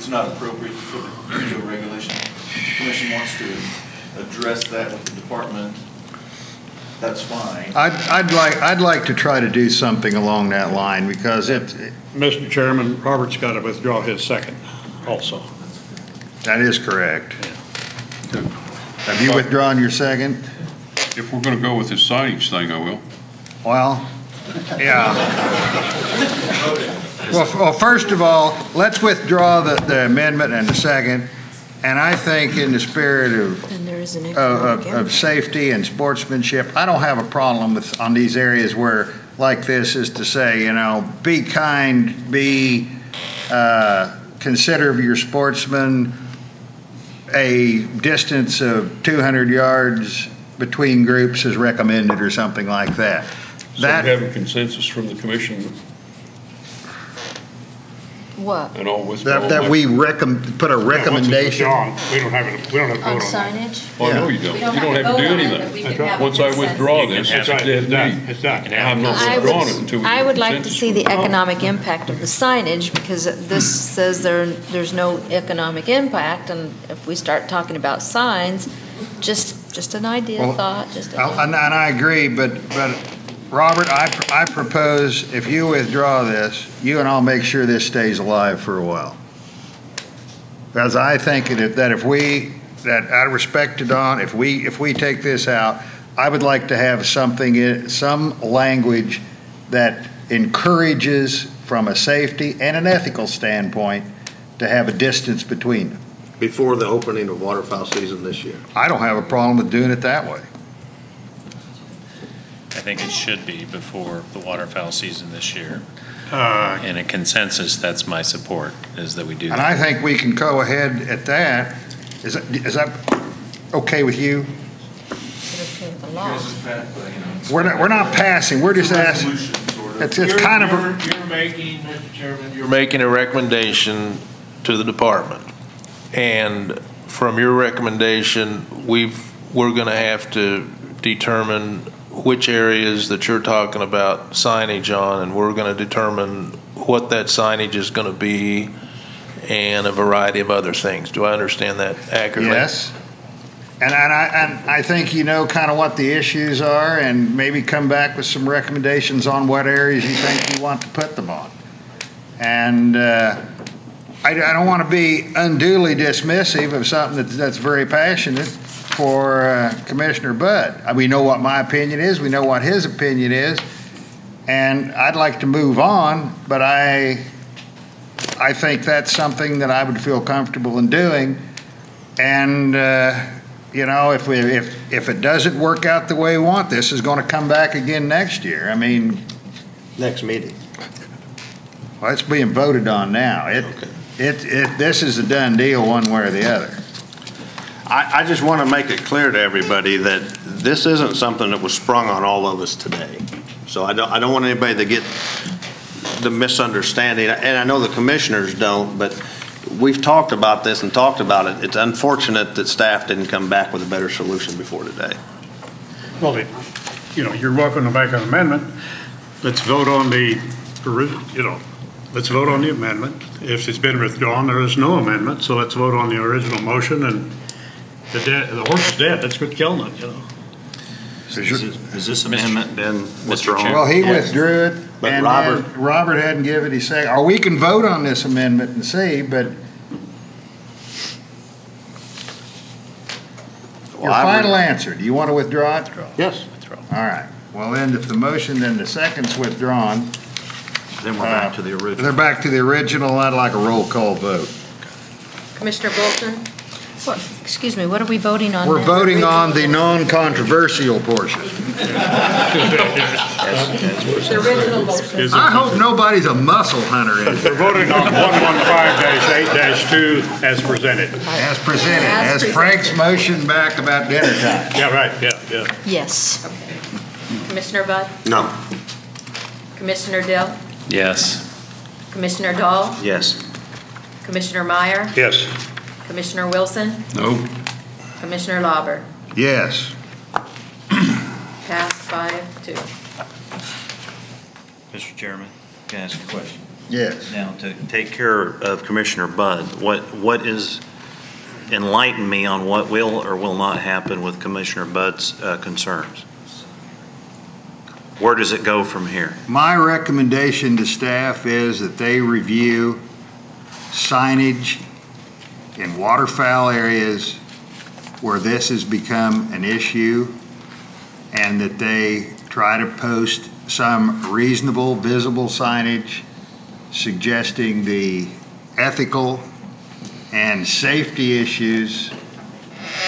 S12: not appropriate to put it into a regulation. If the commission wants to address that with the department, that's fine.
S21: I'd like to try to do something along that line, because
S2: Mr. Chairman, Robert's got to withdraw his second also.
S21: That is correct. Have you withdrawn your second?
S8: If we're going to go with this signage thing, I will.
S21: Well, yeah. Well, first of all, let's withdraw the amendment and the second. And I think in the spirit of safety and sportsmanship, I don't have a problem with on these areas where like this is to say, be kind, be considerate of your sportsmen, a distance of 200 yards between groups is recommended or something like that.
S8: So we have a consensus from the commission
S16: What?
S8: and all withdraw.
S21: That we put a recommendation.
S2: We don't have to vote
S16: On
S2: on that.
S16: signage?
S8: Oh, no, you don't. You don't have to do anything. Once I withdraw this, it's dead meat.
S2: It's done.
S8: I'm not withdrawing it until we
S16: I
S8: get
S16: would like to
S8: consensus
S16: see
S8: from
S16: the
S8: the
S16: economic impact of the signage, because this says there's no economic impact, and if we start talking about signs, just an idea,
S21: Well,
S16: thought,
S21: And I agree, but Robert, I propose if you withdraw this, you and I'll make sure this stays alive for a while. Because I think that out of respect to Don, if we take this out, I would like to have some language that encourages from a safety and an ethical standpoint to have a distance between them.
S1: Before the opening of waterfowl season this year.
S21: I don't have a problem with doing it that way.
S6: I think it should be before the waterfowl season this year. In a consensus, that's my support, is that we do that.
S21: And I think we can go ahead at that. Is that okay with you? We're not passing, we're just asking. It's kind of
S7: You're making, Mr. Chairman, you're making a recommendation to the department. And from your recommendation, we're going to have to determine which areas that you're talking about signage on, and we're going to determine what that signage is going to be and a variety of other things. Do I understand that accurately?
S4: Yes. And I think you know kind of what the issues are, and maybe come back with some recommendations on what areas you think you want to put them on. And I don't want to be unduly dismissive of something that's very passionate for Commissioner Budd. We know what my opinion is. We know what his opinion is. And I'd like to move on, but I think that's something that I would feel comfortable in doing. And you know, if it doesn't work out the way we want, this is going to come back again next year. I mean,
S1: next meeting.
S4: Well, it's being voted on now. This is a done deal one way or the other.
S1: I just want to make it clear to everybody that this isn't something that was sprung on all of us today. So I don't want anybody to get the misunderstanding, and I know the commissioners don't, but we've talked about this and talked about it. It's unfortunate that staff didn't come back with a better solution before today.
S2: Well, you know, you're welcome to make an amendment. Let's vote on the, you know, let's vote on the amendment. If it's been withdrawn, there is no amendment, so let's vote on the original motion, and the horse is dead. Let's quit killing it, you know.
S5: Has this amendment been withdrawn?
S4: Well, he withdrew it,
S1: but
S4: and Robert hadn't given his say. Or we can vote on this amendment and see, but your final answer, do you want to withdraw it?
S1: Yes.
S4: All right. Well, then, if the motion, then the second's withdrawn.
S5: Then we're back to the original.
S4: They're back to the original. I'd like a roll call vote.
S9: Commissioner Bolton?
S16: Excuse me, what are we voting on?
S4: We're
S16: now?
S4: voting on the non-controversial portion.
S9: The original motion.
S4: I hope nobody's a muscle hunter in
S2: We're voting on 115-8-2 as presented.
S4: As presented, as Frank's motion back about dinner time.
S2: Yeah, right, yeah.
S16: Yes.
S9: Commissioner Budd?
S1: No.
S9: Commissioner Dill?
S6: Yes.
S9: Commissioner Dahl?
S5: Yes.
S9: Commissioner Meyer?
S2: Yes.
S9: Commissioner Wilson?
S8: No.
S9: Commissioner Lauber?
S4: Yes.
S9: Passed 5-2.
S5: Mr. Chairman, can I ask a question?
S4: Yes.
S5: Now, to take care of Commissioner Budd, what is, enlighten me on what will or will not happen with Commissioner Budd's concerns? Where does it go from here?
S4: My recommendation to staff is that they review signage in waterfowl areas where this has become an issue, and that they try to post some reasonable, visible signage suggesting the ethical and safety issues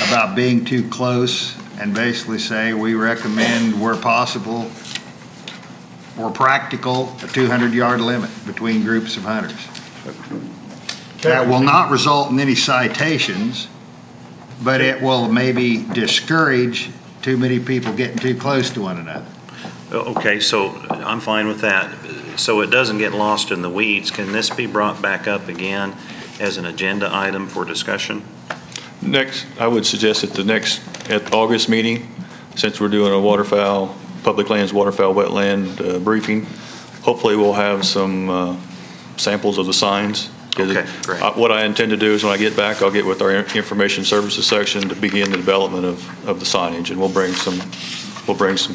S4: about being too close, and basically say we recommend where possible or practical a 200-yard limit between groups of hunters. That will not result in any citations, but it will maybe discourage too many people getting too close to one another.
S5: Okay, so I'm fine with that. So it doesn't get lost in the weeds, can this be brought back up again as an agenda item for discussion?
S22: Next, I would suggest at the August meeting, since we're doing a waterfowl, public lands waterfowl wetland briefing, hopefully we'll have some samples of the signs.
S5: Okay, great.
S22: What I intend to do is when I get back, I'll get with our information services section to begin the development of the signage, and we'll bring some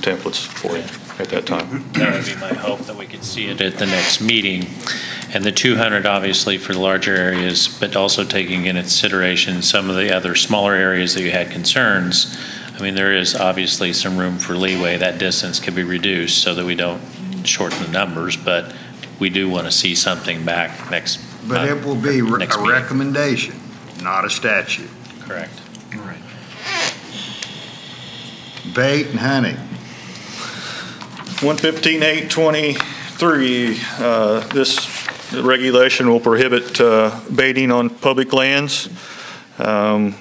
S22: templates for you at that time.
S6: That would be my hope, that we could see it at the next meeting. And the 200 obviously for the larger areas, but also taking into consideration some of the other smaller areas that you had concerns. I mean, there is obviously some room for leeway. That distance could be reduced so that we don't shorten the numbers, but we do want to see something back next.
S4: But it will be a recommendation, not a statute.
S6: Correct.
S4: All right. Bait and hunting.
S22: 115.823, this regulation will prohibit baiting on public lands, and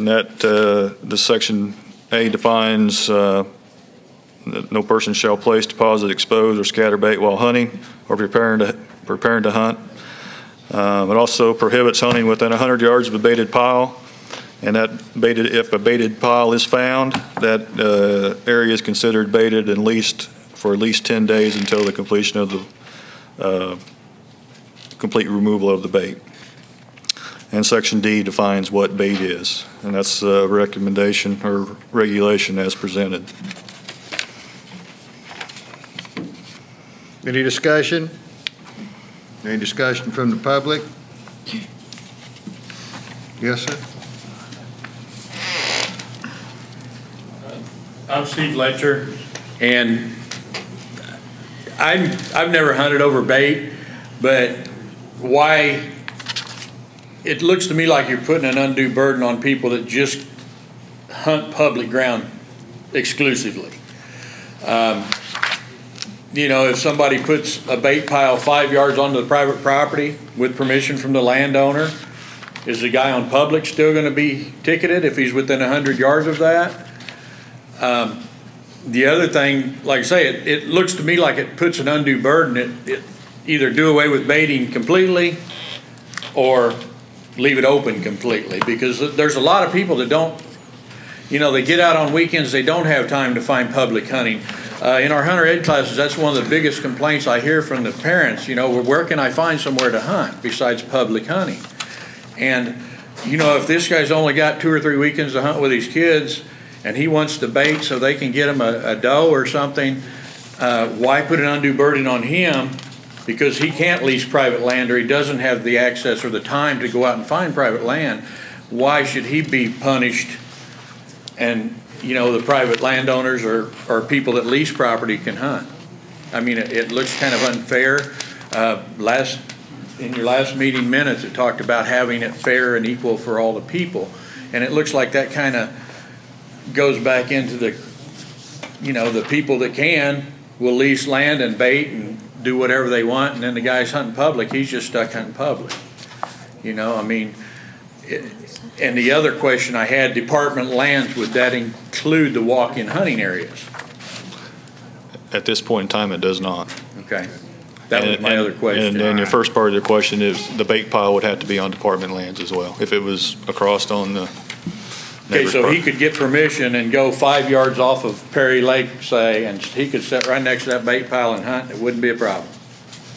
S22: that the section A defines that no person shall place, deposit, expose, or scatter bait while hunting or preparing to hunt. It also prohibits hunting within 100 yards of a baited pile, And that if a baited pile is found, that area is considered baited for at least 10 days until the completion of the complete removal of the bait. And Section D defines what bait is, and that's the recommendation or regulation as presented.
S21: Any discussion? Any discussion from the public? Yes, sir.
S3: I'm Steve Letcher, and I've never hunted over bait, but why it looks to me like you're putting an undue burden on people that just hunt public ground exclusively. You know, if somebody puts a bait pile 5 yards onto the private property with permission from the landowner, is the guy on public still going to be ticketed if he's within 100 yards of that? The other thing, like I say, it looks to me like it puts an undue burden. It either do away with baiting completely or leave it open completely, because there's a lot of people that don't, you know, they get out on weekends, they don't have time to find public hunting. In our hunter ed classes, that's one of the biggest complaints I hear from the parents. You know, where can I find somewhere to hunt besides public hunting? And, you know, if this guy's only got 2 or 3 weekends to hunt with his kids and he wants to bait so they can get him a doe or something, why put an undue burden on him? Because he can't lease private land, or he doesn't have the access or the time to go out and find private land. Why should he be punished? And, you know, the private landowners or people that lease property can hunt. I mean, it looks kind of unfair. In your last meeting minutes, it talked about having it fair and equal for all the people. And it looks like that kind of goes back into the, you know, the people that can will lease land and bait and do whatever they want, and then the guy's hunting public, he's just stuck hunting public. You know, I mean, and the other question I had, department lands, would that include the walk-in hunting areas?
S22: At this point in time, it does not.
S3: Okay. That was my other question.
S22: And then your first part of the question is the bait pile would have to be on department lands as well, if it was across on the.
S3: Okay, so he could get permission and go 5 yards off of Perry Lake, say, and he could sit right next to that bait pile and hunt. It wouldn't be a problem.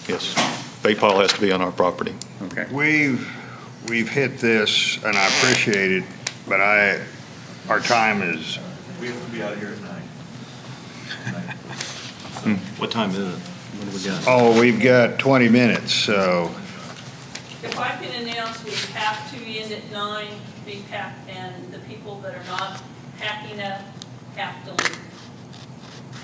S22: Yes, bait pile has to be on our property.
S3: Okay.
S21: We've hit this, and I appreciate it, but our time is.
S5: We have to be out of here at 9. What time is it? What do we got?
S21: Oh, we've got 20 minutes, so.
S10: If I can announce, we have to end at 9, and the people that are not packing up have to leave.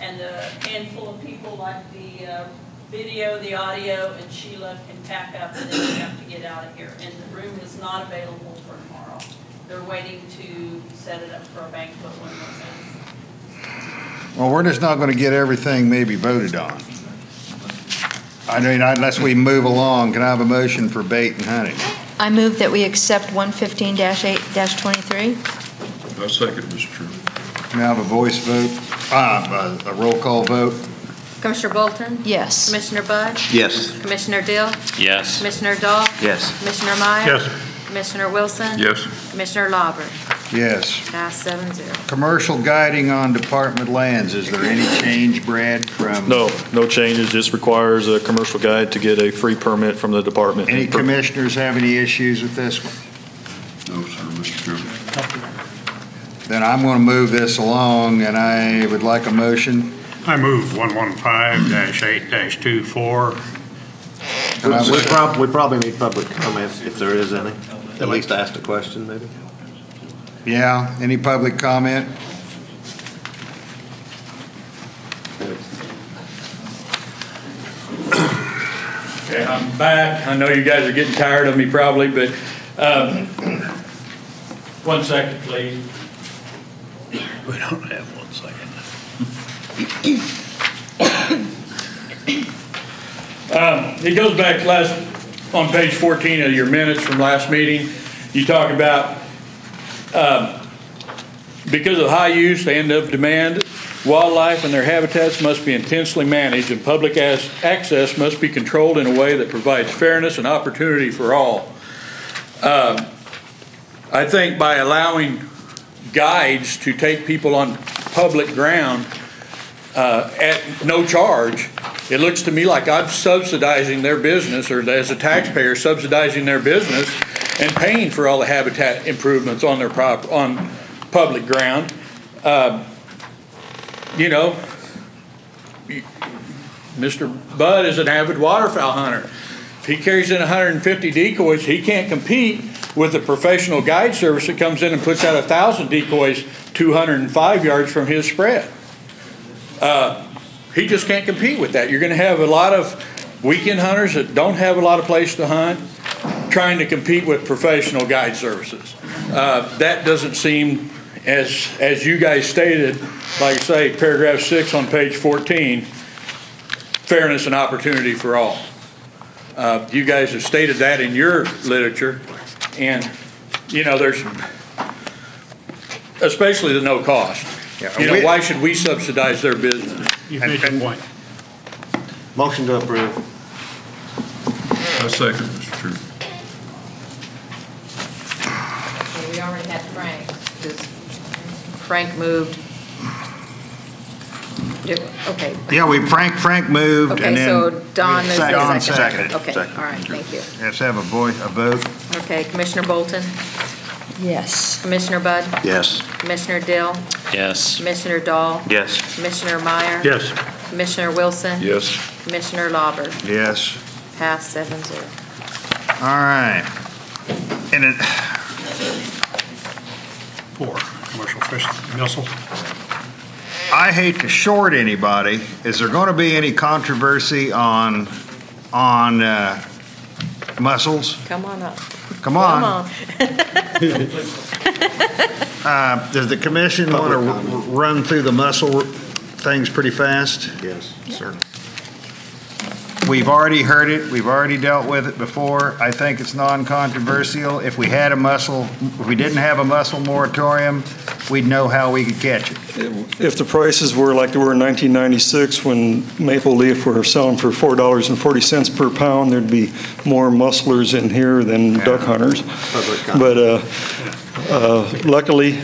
S10: And the handful of people like the video, the audio, and Sheila can pack up, and then we have to get out of here. And the room is not available for tomorrow. They're waiting to set it up for a banquet when we're finished.
S21: Well, we're just not going to get everything maybe voted on. I mean, unless we move along, can I have a motion for bait and hunting?
S16: I move that we accept 115-8-23.
S8: I second, Mr. Chairman.
S21: Can I have a voice vote, a roll call vote?
S9: Commissioner Bolton?
S16: Yes.
S9: Commissioner Budd?
S1: Yes.
S9: Commissioner Dill?
S6: Yes.
S9: Commissioner Dahl?
S5: Yes.
S9: Commissioner Meyer?
S8: Yes.
S9: Commissioner Wilson?
S8: Yes.
S9: Commissioner Lauber?
S21: Yes.
S9: Pass 7-0.
S21: Commercial guiding on department lands, is there any change, Brad, from?
S22: No changes, just requires a commercial guide to get a free permit from the department.
S21: Any commissioners have any issues with this one?
S8: No, sir, Mr. Chairman.
S21: Then I'm going to move this along, and I would like a motion.
S2: I move 115-8-24.
S1: We probably need public comments if there is any. At least ask the question, maybe.
S21: Yeah, any public comment?
S3: Okay, I'm back. I know you guys are getting tired of me probably, but 1 second, please.
S2: We don't have 1 second.
S3: It goes back on page 14 of your minutes from last meeting. You talk about because of high use and of demand, wildlife and their habitats must be intensely managed, and public access must be controlled in a way that provides fairness and opportunity for all. I think by allowing guides to take people on public ground at no charge, it looks to me like I'm subsidizing their business, or as a taxpayer subsidizing their business and paying for all the habitat improvements on their on public ground. You know, Mr. Bud is an avid waterfowl hunter. If he carries in 150 decoys, he can't compete with a professional guide service that comes in and puts out 1,000 decoys 205 yards from his spread. He just can't compete with that. You're going to have a lot of weekend hunters that don't have a lot of place to hunt trying to compete with professional guide services. That doesn't seem, as you guys stated, like I say, paragraph 6 on page 14, fairness and opportunity for all. You guys have stated that in your literature, and you know, there's especially the no cost.
S21: Yeah,
S3: you know, why should we subsidize their business?
S2: You've made your point.
S1: Motion to approve.
S8: A second, Mr. Chairman.
S9: Okay, we already had Frank. Frank moved. Okay.
S21: Yeah, Frank moved,
S9: Okay,
S21: and then.
S9: so Don moved.
S21: Don
S9: seconded.
S21: seconded.
S9: Okay, all right, thank you.
S21: Let's have a vote.
S9: Okay, Commissioner Bolton?
S16: Yes.
S9: Commissioner Bud?
S1: Yes.
S9: Commissioner Dill?
S6: Yes.
S9: Commissioner Dahl?
S5: Yes.
S9: Commissioner Meyer?
S2: Yes.
S9: Commissioner Wilson?
S8: Yes.
S9: Commissioner Lauber?
S21: Yes.
S9: Pass 7-0.
S21: All right. And it,
S2: 4, commercial fish, mussel.
S21: I hate to short anybody. Is there going to be any controversy on mussels?
S9: Come on up.
S21: Come on. Does the commission want to run through the mussel things pretty fast?
S1: Yes.
S21: Sir. We've already heard it. We've already dealt with it before. I think it's non-controversial. If we didn't have a mussel moratorium, we'd know how we could catch it.
S14: If the prices were like they were in 1996 when maple leaf were selling for $4.40 per pound, there'd be more musslers in here than duck hunters. But luckily,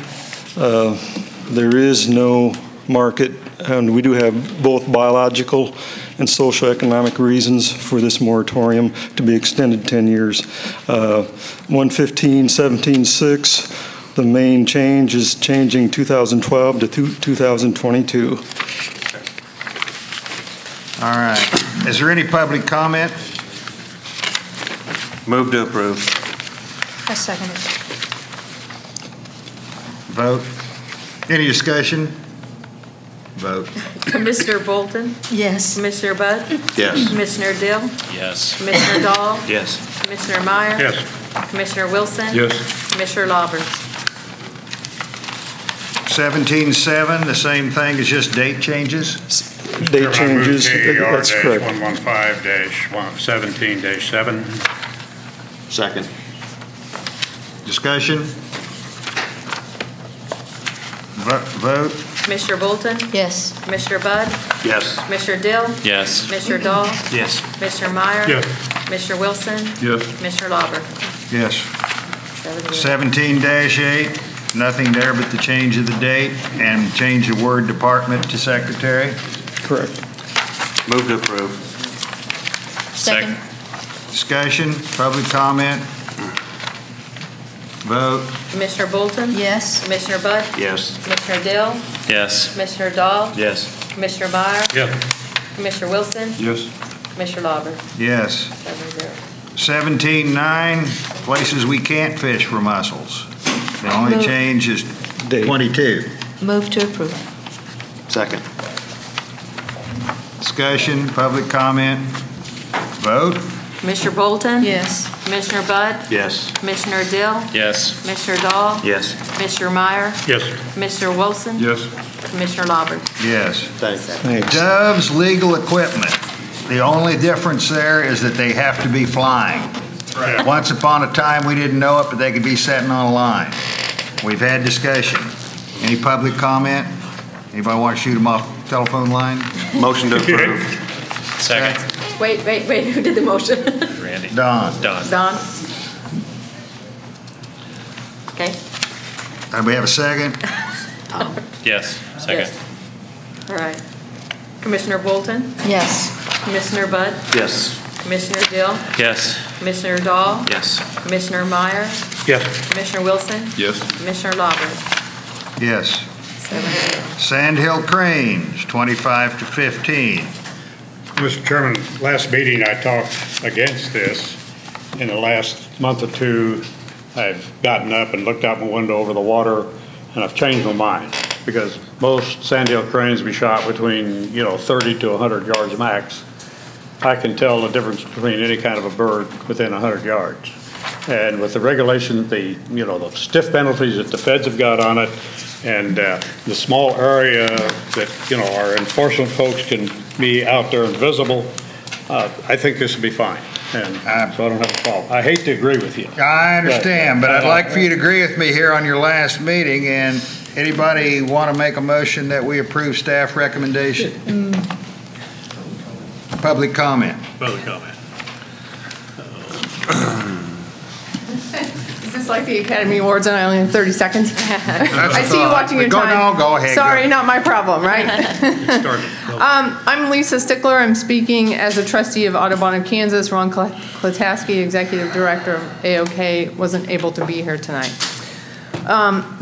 S14: there is no market, and we do have both biological and socioeconomic reasons for this moratorium to be extended 10 years. 115.17.6, the main change is changing 2012 to 2022.
S21: All right. Is there any public comment?
S1: Move to approve.
S16: I second it.
S21: Vote. Any discussion? Vote.
S9: Commissioner Bolton?
S16: Yes.
S9: Commissioner Bud?
S1: Yes.
S9: Commissioner Dill?
S6: Yes.
S9: Commissioner Dahl?
S5: Yes.
S9: Commissioner Meyer?
S2: Yes.
S9: Commissioner Wilson?
S8: Yes.
S9: Commissioner Lauber?
S21: 17.7, the same thing, it's just date changes?
S14: Date changes, that's correct.
S2: 115-17-7.
S1: Second.
S21: Discussion? Vote?
S9: Commissioner Bolton?
S16: Yes.
S9: Commissioner Bud?
S1: Yes.
S9: Commissioner Dill?
S6: Yes.
S9: Commissioner Dahl?
S5: Yes.
S9: Commissioner Meyer?
S2: Yes.
S9: Commissioner Wilson?
S8: Yes.
S9: Commissioner Lauber?
S21: Yes.
S9: 7-0.
S21: 17-8, nothing there but the change of the date and change the word department to secretary.
S14: Correct.
S1: Move to approve.
S16: Second.
S21: Discussion, public comment. Vote.
S9: Commissioner Bolton?
S16: Yes.
S9: Commissioner Bud?
S1: Yes.
S9: Commissioner Dill?
S6: Yes.
S9: Commissioner Dahl?
S5: Yes.
S9: Commissioner Meyer?
S2: Yes.
S9: Commissioner Wilson?
S8: Yes.
S9: Commissioner Lauber?
S21: Yes.
S9: 7-0.
S21: 17.9, places we can't fish for mussels. The only
S16: Move.
S21: change is 22.
S16: Move to approve.
S1: Second.
S21: Discussion, public comment. Vote.
S9: Commissioner Bolton?
S16: Yes.
S9: Commissioner Bud?
S1: Yes.
S9: Commissioner Dill?
S6: Yes.
S9: Commissioner Dahl?
S5: Yes.
S9: Commissioner Meyer?
S2: Yes.
S9: Commissioner Wilson?
S8: Yes.
S9: Commissioner Lauber?
S21: Yes.
S1: Thanks.
S14: Thanks.
S21: Dove's legal equipment. The only difference there is that they have to be flying.
S2: Right.
S21: Once upon a time, we didn't know it, but they could be sitting on a line. We've had discussion. Any public comment? Anybody want to shoot them off the telephone line?
S1: Motion to approve.
S6: Second.
S9: Wait, who did the motion?
S6: Randy.
S21: Don.
S6: Don.
S9: Don? Okay,
S21: And we have a second?
S6: Yes, second.
S9: Yes. All right. Commissioner Bolton?
S16: Yes.
S9: Commissioner Budd?
S5: Yes.
S9: Commissioner Dill?
S6: Yes.
S9: Commissioner Dahl?
S5: Yes.
S9: Commissioner Meyer?
S2: Yes.
S9: Commissioner Wilson?
S8: Yes.
S9: Commissioner Lawbert?
S21: Yes.
S9: 7-0.
S21: Sandhill Cranes, 25 to 15.
S2: Mr. Chairman, last meeting I talked against this. In the last month or two, I've gotten up and looked out my window over the water, and I've changed my mind, because most sandhill cranes be shot between, 30 to 100 yards max. I can tell the difference between any kind of a bird within 100 yards. And with the regulation, the stiff penalties that the feds have got on it, and the small area that, our enforcement folks can be out there and visible, I think this will be fine. And so I don't have a problem. I hate to agree with you.
S21: I understand, but I'd like for you to agree with me here on your last meeting. And anybody want to make a motion that we approve staff recommendation? Public comment.
S2: Public comment.
S15: Is this like the Academy Awards and I only have 30 seconds? I see you watching your time.
S21: No, go ahead.
S15: Sorry,
S21: go.
S15: not my problem, right? I'm Lisa Stickler. I'm speaking as a trustee of Audubon of Kansas. Ron Klataski, executive director of AOK, wasn't able to be here tonight.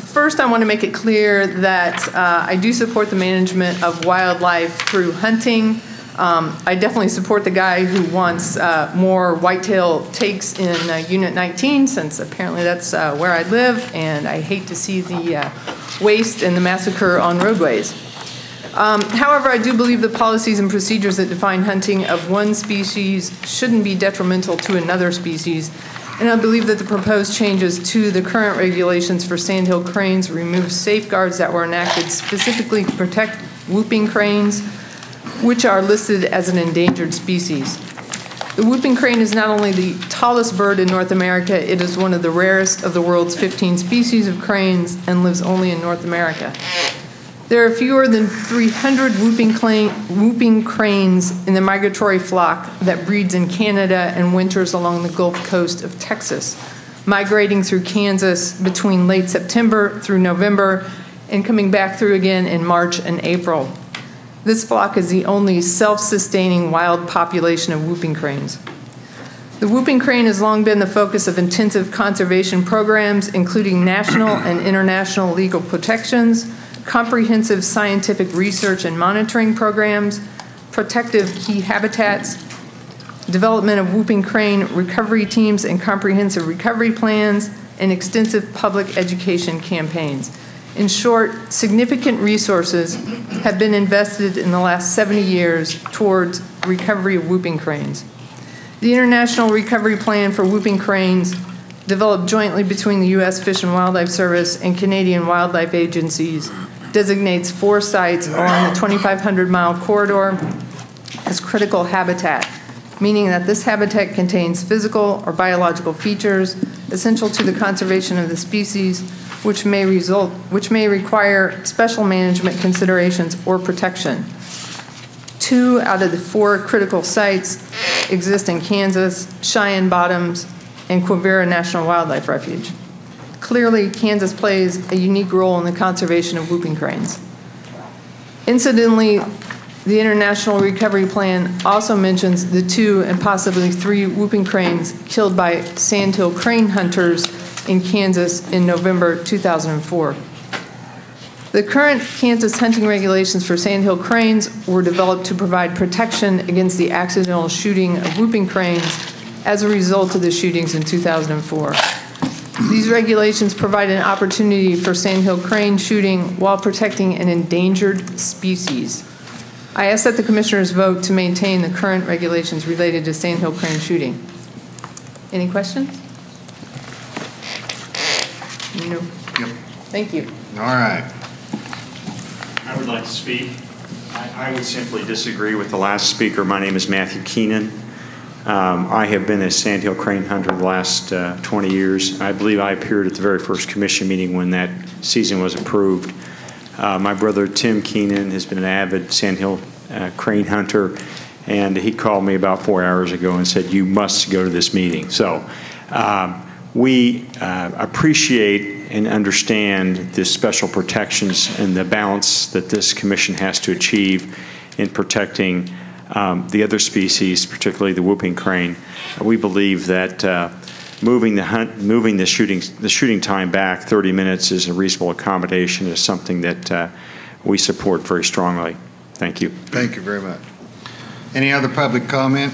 S15: First, I want to make it clear that I do support the management of wildlife through hunting. I definitely support the guy who wants more whitetail takes in Unit 19, since apparently that's where I live, and I hate to see the waste and the massacre on roadways. However, I do believe the policies and procedures that define hunting of one species shouldn't be detrimental to another species, and I believe that the proposed changes to the current regulations for sandhill cranes remove safeguards that were enacted specifically to protect whooping cranes, which are listed as an endangered species. The whooping crane is not only the tallest bird in North America, it is one of the rarest of the world's 15 species of cranes and lives only in North America. There are fewer than 300 whooping cranes in the migratory flock that breeds in Canada and winters along the Gulf Coast of Texas, migrating through Kansas between late September through November and coming back through again in March and April. This flock is the only self-sustaining wild population of whooping cranes. The whooping crane has long been the focus of intensive conservation programs, including national and international legal protections, comprehensive scientific research and monitoring programs, protective key habitats, development of whooping crane recovery teams and comprehensive recovery plans, and extensive public education campaigns. In short, significant resources have been invested in the last 70 years towards recovery of whooping cranes. The International Recovery Plan for Whooping Cranes, developed jointly between the U.S. Fish and Wildlife Service and Canadian wildlife agencies, designates 4 sites along the 2,500-mile corridor as critical habitat, meaning that this habitat contains physical or biological features essential to the conservation of the species, which may require special management considerations or protection. 2 out of the 4 critical sites exist in Kansas, Cheyenne Bottoms, and Quivira National Wildlife Refuge. Clearly, Kansas plays a unique role in the conservation of whooping cranes. Incidentally, the International Recovery Plan also mentions the 2 and possibly 3 whooping cranes killed by sandhill crane hunters in Kansas in November 2004. The current Kansas hunting regulations for sandhill cranes were developed to provide protection against the accidental shooting of whooping cranes as a result of the shootings in 2004. These regulations provide an opportunity for sandhill crane shooting while protecting an endangered species. I ask that the commissioners vote to maintain the current regulations related to sandhill crane shooting. Any questions? No.
S21: Yep.
S15: Thank you.
S21: All right.
S17: I would like to speak. I would simply disagree with the last speaker. My name is Matthew Keenan. I have been a sandhill crane hunter the last 20 years. I believe I appeared at the very first commission meeting when that season was approved. My brother Tim Keenan has been an avid sandhill crane hunter, and he called me about 4 hours ago and said, "You must go to this meeting." So we appreciate and understand the special protections and the balance that this commission has to achieve in protecting the other species, particularly the whooping crane. We believe that moving the shooting time back 30 minutes is a reasonable accommodation, is something that we support very strongly. Thank you.
S21: Thank you very much. Any other public comment?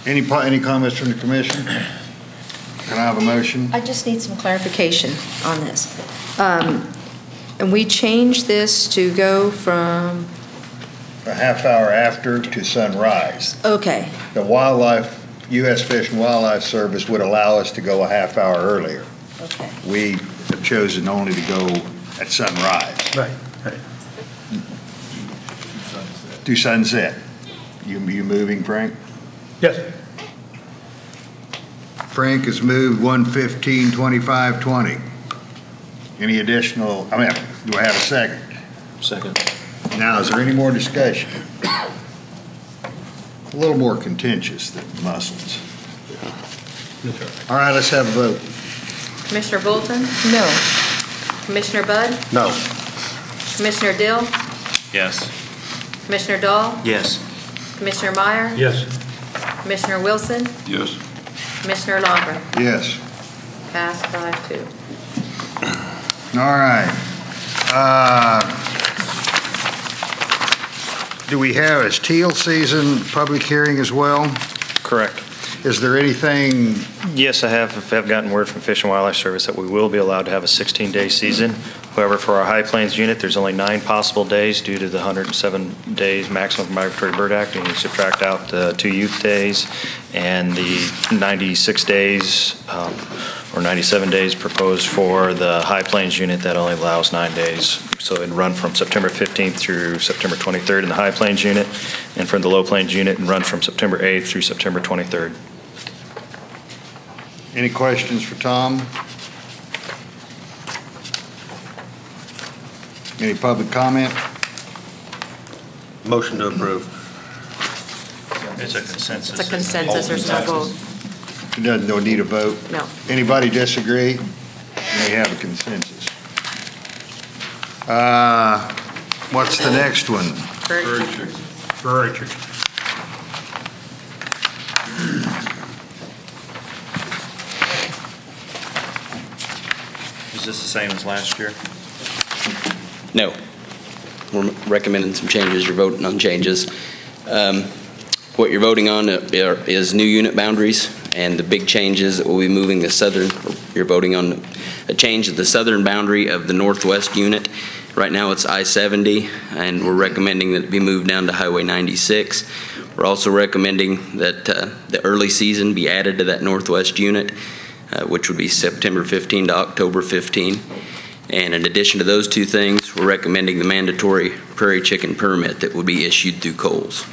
S21: Any comments from the commission? Can I have a motion?
S16: I just need some clarification on this. And we changed this to go from...
S21: A half hour after to sunrise.
S16: Okay.
S21: The U.S. Fish and Wildlife Service would allow us to go a half hour earlier.
S16: Okay.
S21: We have chosen only to go at sunrise.
S3: Right.
S21: To sunset. You moving, Frank?
S3: Yes.
S21: Frank has moved 115-25-20. Any additional, do I have a second?
S1: Second.
S21: Now, is there any more discussion? A little more contentious than mussels. All right, let's have a vote.
S9: Commissioner Bolton?
S16: No.
S9: Commissioner Budd?
S1: No.
S9: Commissioner Dill?
S6: Yes.
S9: Commissioner Dahl?
S5: Yes.
S9: Commissioner Meyer?
S3: Yes.
S9: Commissioner Wilson?
S8: Yes.
S9: Commissioner Lauber?
S21: Yes.
S9: Passed 5-2.
S21: All right. Do we have a teal season public hearing as well?
S19: Correct.
S21: Is there anything?
S19: Yes, I have gotten word from Fish and Wildlife Service that we will be allowed to have a 16-day season. However, for our High Plains unit, there's only 9 possible days due to the 107 days maximum Migratory Bird Act, and you subtract out the 2 youth days and the 96 days or 97 days proposed for the High Plains unit. That only allows 9 days. So it'd run from September 15th through September 23rd in the High Plains unit, and for the Low Plains unit, and run from September 8th through September 23rd.
S21: Any questions for Tom? Any public comment?
S1: Motion to approve.
S6: It's a consensus.
S9: It's a consensus, there's no vote.
S21: It doesn't, don't need a vote?
S9: No.
S21: Anybody disagree? They have a consensus. What's the next one?
S2: Prairie chicken. Prairie chicken.
S5: Is this the same as last year?
S20: No. We're recommending some changes. You're voting on changes. What you're voting on is new unit boundaries, and the big changes that will be moving the southern, you're voting on a change of the southern boundary of the northwest unit. Right now it's I-70, and we're recommending that it be moved down to Highway 96. We're also recommending that the early season be added to that northwest unit, which would be September 15 to October 15. And in addition to those 2 things, we're recommending the mandatory prairie chicken permit that will be issued through Coles.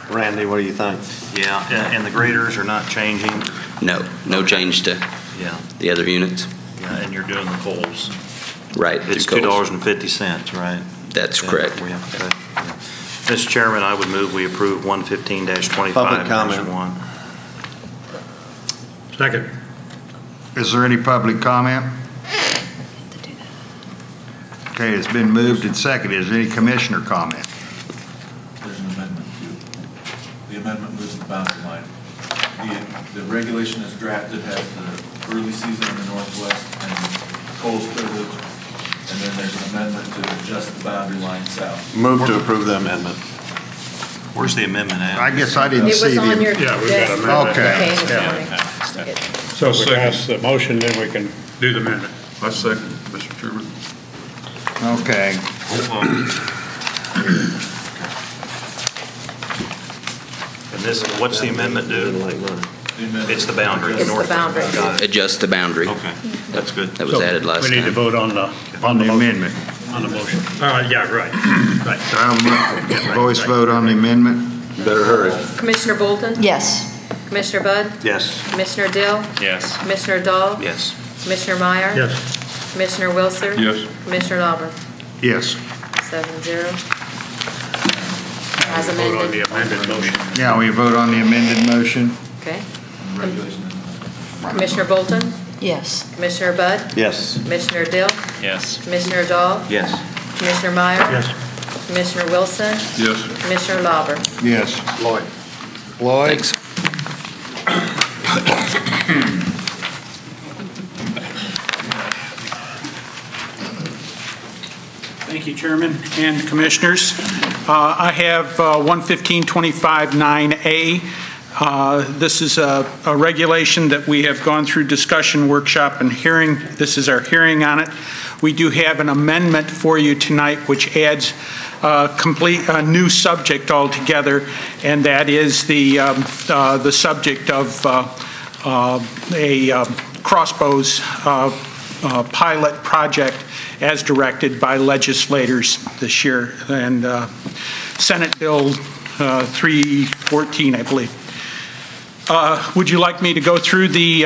S1: Randy, what do you think?
S5: Yeah, and the graders are not changing?
S20: No change to the other units.
S5: Yeah, and you're doing the Coles.
S20: Right.
S5: It's $2.50, right?
S20: That's correct.
S5: Okay. Mr. Chairman, I would move we approve 115-25.
S1: Public comment.
S5: 1.
S2: Second.
S21: Is there any public comment? Okay, it's been moved and seconded. Is there any commissioner comment?
S12: There's an amendment too. The amendment moves the boundary line. The regulation as drafted has the early season in the northwest and Coles privilege, and then there's an amendment to adjust the boundary line south.
S1: Move to approve the amendment.
S5: Where's the amendment at?
S21: I guess I didn't see the.
S9: It was on your
S2: Yeah, we've
S9: desk.
S2: got
S21: Okay.
S2: So if we pass the motion, then we can do the amendment.
S8: I second, Mr. Chairman.
S21: Okay.
S5: And this, what's the amendment do? It's the boundary.
S9: It's the boundary.
S5: Got it.
S20: Adjust the boundary.
S5: Okay, that's good.
S20: That was added last time.
S2: We need to vote on the
S21: amendment.
S2: On the motion. Yeah, right. Right.
S21: So I'll voice vote on the amendment.
S1: Better hurry.
S9: Commissioner Bolton?
S16: Yes.
S9: Commissioner Budd?
S1: Yes.
S9: Commissioner Dill?
S6: Yes.
S9: Commissioner Dahl?
S5: Yes.
S9: Commissioner Meyer?
S2: Yes.
S9: Commissioner Wilson?
S8: Yes.
S9: Commissioner Lauber?
S21: Yes.
S9: 7-0. As
S2: Vote on the
S9: amended.
S2: amended motion.
S21: Yeah, we vote on the amended motion.
S9: Okay. Commissioner Bolton?
S16: Yes.
S9: Commissioner Budd?
S1: Yes.
S9: Commissioner Dill?
S6: Yes.
S9: Commissioner Dahl?
S5: Yes.
S9: Commissioner Meyer?
S8: Yes.
S9: Commissioner Wilson?
S8: Yes.
S9: Commissioner Lauber?
S21: Yes.
S1: Lloyd.
S21: Lloyd?
S20: Thanks.
S11: Thank you, Chairman and Commissioners. I have 115.25.9A. This is a regulation that we have gone through discussion, workshop, and hearing. This is our hearing on it. We do have an amendment for you tonight which adds a new subject altogether, and that is the subject of a Crossbows pilot project as directed by legislators this year, and Senate Bill 314, I believe. Would you like me to go through the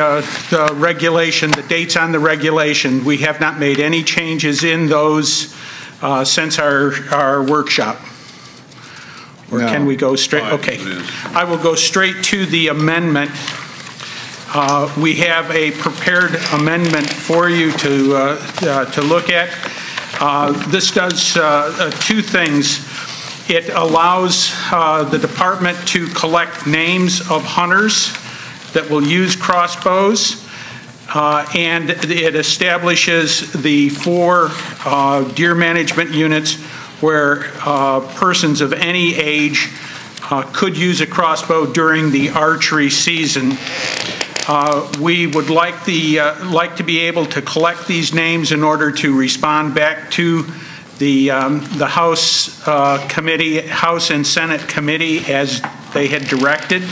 S11: regulation, the dates on the regulation? We have not made any changes in those since our workshop. Or can we go straight? Okay. I will go straight to the amendment. We have a prepared amendment for you to look at. This does two things. It allows the department to collect names of hunters that will use crossbows, and it establishes the 4 deer management units where persons of any age could use a crossbow during the archery season. We would like to be able to collect these names in order to respond back to the House committee, House and Senate committee, as they had directed.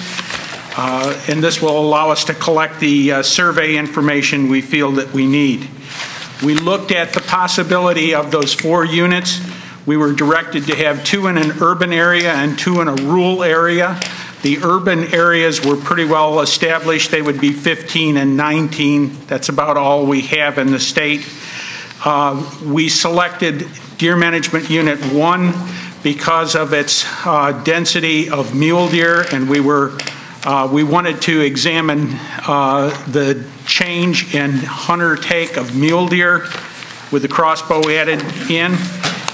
S11: And this will allow us to collect the survey information we feel that we need. We looked at the possibility of those 4 units. We were directed to have 2 in an urban area and 2 in a rural area. The urban areas were pretty well established. They would be 15 and 19. That's about all we have in the state. We selected Deer Management Unit 1 because of its density of mule deer, and we wanted to examine the change in hunter take of mule deer with the crossbow added in.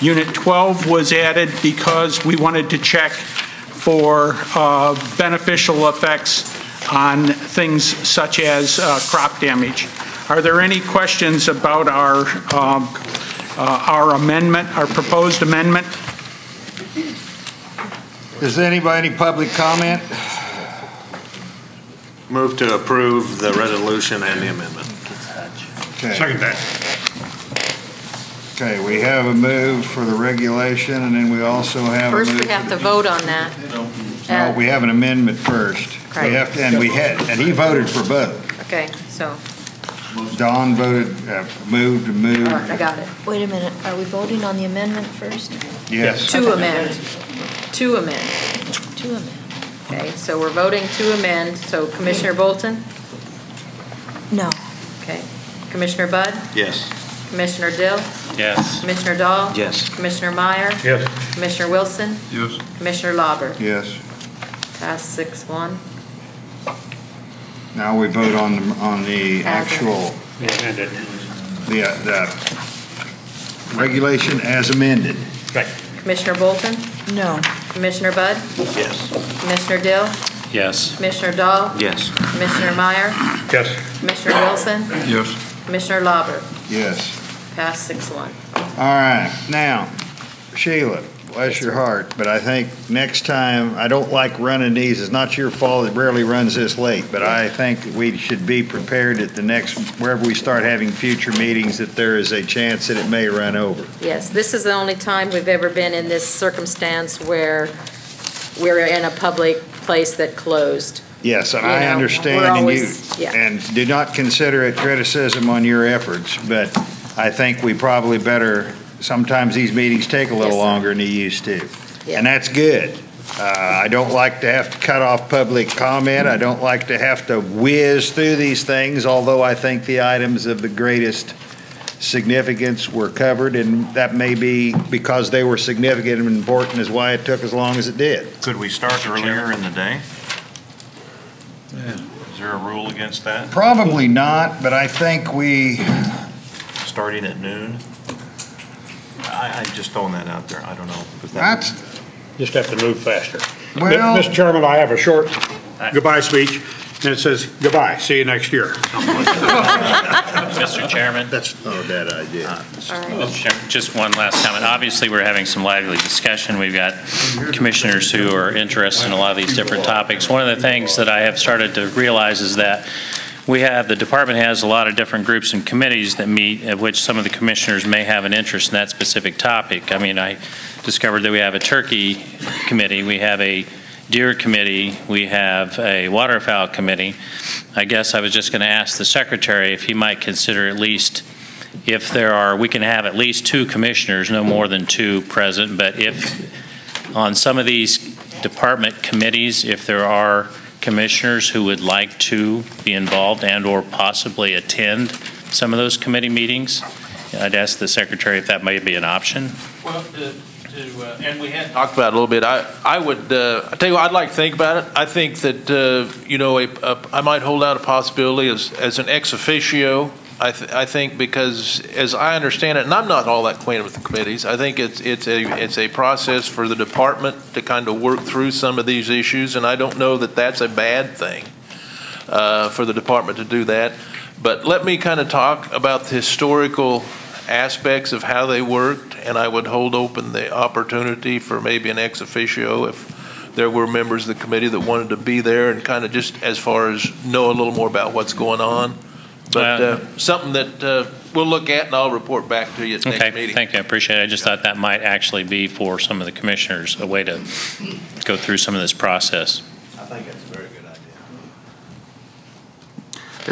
S11: Unit 12 was added because we wanted to check for beneficial effects on things such as crop damage. Are there any questions about our amendment, our proposed amendment?
S21: Is there any public comment?
S18: Move to approve the resolution and the amendment.
S21: Okay.
S2: Second that.
S21: Okay, we have a move for the regulation, and then we also have a move.
S9: First, we have to vote on that.
S21: No, we have an amendment first.
S9: Correct.
S21: We have to, and he voted for both.
S9: Okay, so,
S21: Don voted, moved.
S9: all right, I got it.
S16: Wait a minute, are we voting on the amendment first?
S21: Yes.
S9: To amend. To amend.
S16: To amend.
S9: Okay, so we're voting to amend. So Commissioner Bolton?
S16: No.
S9: Okay. Commissioner Budd?
S1: Yes.
S9: Commissioner Dill?
S6: Yes.
S9: Commissioner Dahl?
S5: Yes.
S9: Commissioner Meyer?
S2: Yes.
S9: Commissioner Wilson?
S8: Yes.
S9: Commissioner Lauber?
S21: Yes.
S9: Passed 6-1.
S21: Now we vote on the actual,
S2: Amended.
S21: the regulation as amended.
S2: Right.
S9: Commissioner Bolton?
S16: No.
S9: Commissioner Budd?
S1: Yes.
S9: Commissioner Dill?
S6: Yes.
S9: Commissioner Dahl?
S5: Yes.
S9: Commissioner Meyer?
S2: Yes.
S9: Commissioner Wilson?
S8: Yes.
S9: Commissioner Lauber?
S21: Yes.
S9: Passed 6-1.
S21: All right, now, Sheila, bless your heart, but I think next time, I don't like running these, it's not your fault, it rarely runs this late, but I think we should be prepared at the next, wherever we start having future meetings, that there is a chance that it may run over.
S9: Yes, this is the only time we've ever been in this circumstance where we're in a public place that closed.
S21: Yes, and
S9: You
S21: I
S9: know,
S21: understand,
S9: we're
S21: and
S9: always- yeah.
S21: and do not consider it criticism on your efforts, but I think we probably better, sometimes these meetings take a little
S9: Yes, sir.
S21: longer than they used to.
S9: Yeah.
S21: And that's good. I don't like to have to cut off public comment. I don't like to have to whiz through these things, although I think the items of the greatest significance were covered, and that may be because they were significant and important is why it took as long as it did.
S5: Could we start earlier in the day? Is there a rule against that?
S4: Probably not, but I think we,
S5: Starting at noon? I just throwing that out there. I don't know.
S4: that's,
S2: Just have to move faster.
S4: Well-
S2: Mr. Chairman, I have a short goodbye speech, and it says, goodbye, see you next year.
S6: Mr. Chairman?
S18: That's not a bad idea.
S6: Mr. Chairman, just one last comment. Obviously, we're having some lively discussion. We've got commissioners who are interested in a lot of these different topics. One of the things that I have started to realize is that the department has a lot of different groups and committees that meet, of which some of the commissioners may have an interest in that specific topic. I mean, I discovered that we have a turkey committee, we have a deer committee, we have a waterfowl committee. I guess I was just going to ask the secretary if he might consider at least, if there are, we can have at least 2 commissioners, no more than 2 present, but if on some of these department committees, if there are commissioners who would like to be involved and or possibly attend some of those committee meetings, I'd ask the secretary if that might be an option.
S7: Well, and we had talked about it a little bit. I would I tell you what, I'd like to think about it. I think that you know, I might hold out a possibility as an ex officio. I think because as I understand it, and I'm not all that acquainted with the committees, I think it's a process for the department to kind of work through some of these issues, and I don't know that that's a bad thing for the department to do that. But let me kind of talk about the historical aspects of how they worked, and I would hold open the opportunity for maybe an ex officio if there were members of the committee that wanted to be there and kind of just as far as know a little more about what's going on. But something that we'll look at, and I'll report back to you at the next meeting.
S6: Thank you. I appreciate it. I just thought that might actually be for some of the commissioners a way to go through some of this process.
S7: I think that's a very good idea.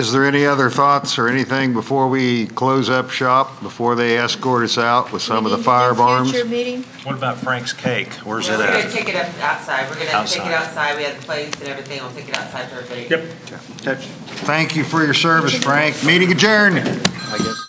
S4: is there any other thoughts or anything before we close up shop, before they escort us out with some of the firearms?
S16: Future meeting?
S5: What about Frank's Cake? Where's it
S13: We're
S5: at?
S13: going to take it up outside. We're going to take it
S5: Outside.
S13: outside. We have the plates and everything. We'll take it outside for everybody.
S4: Thank you for your service, Frank. Meeting adjourned.
S5: I guess.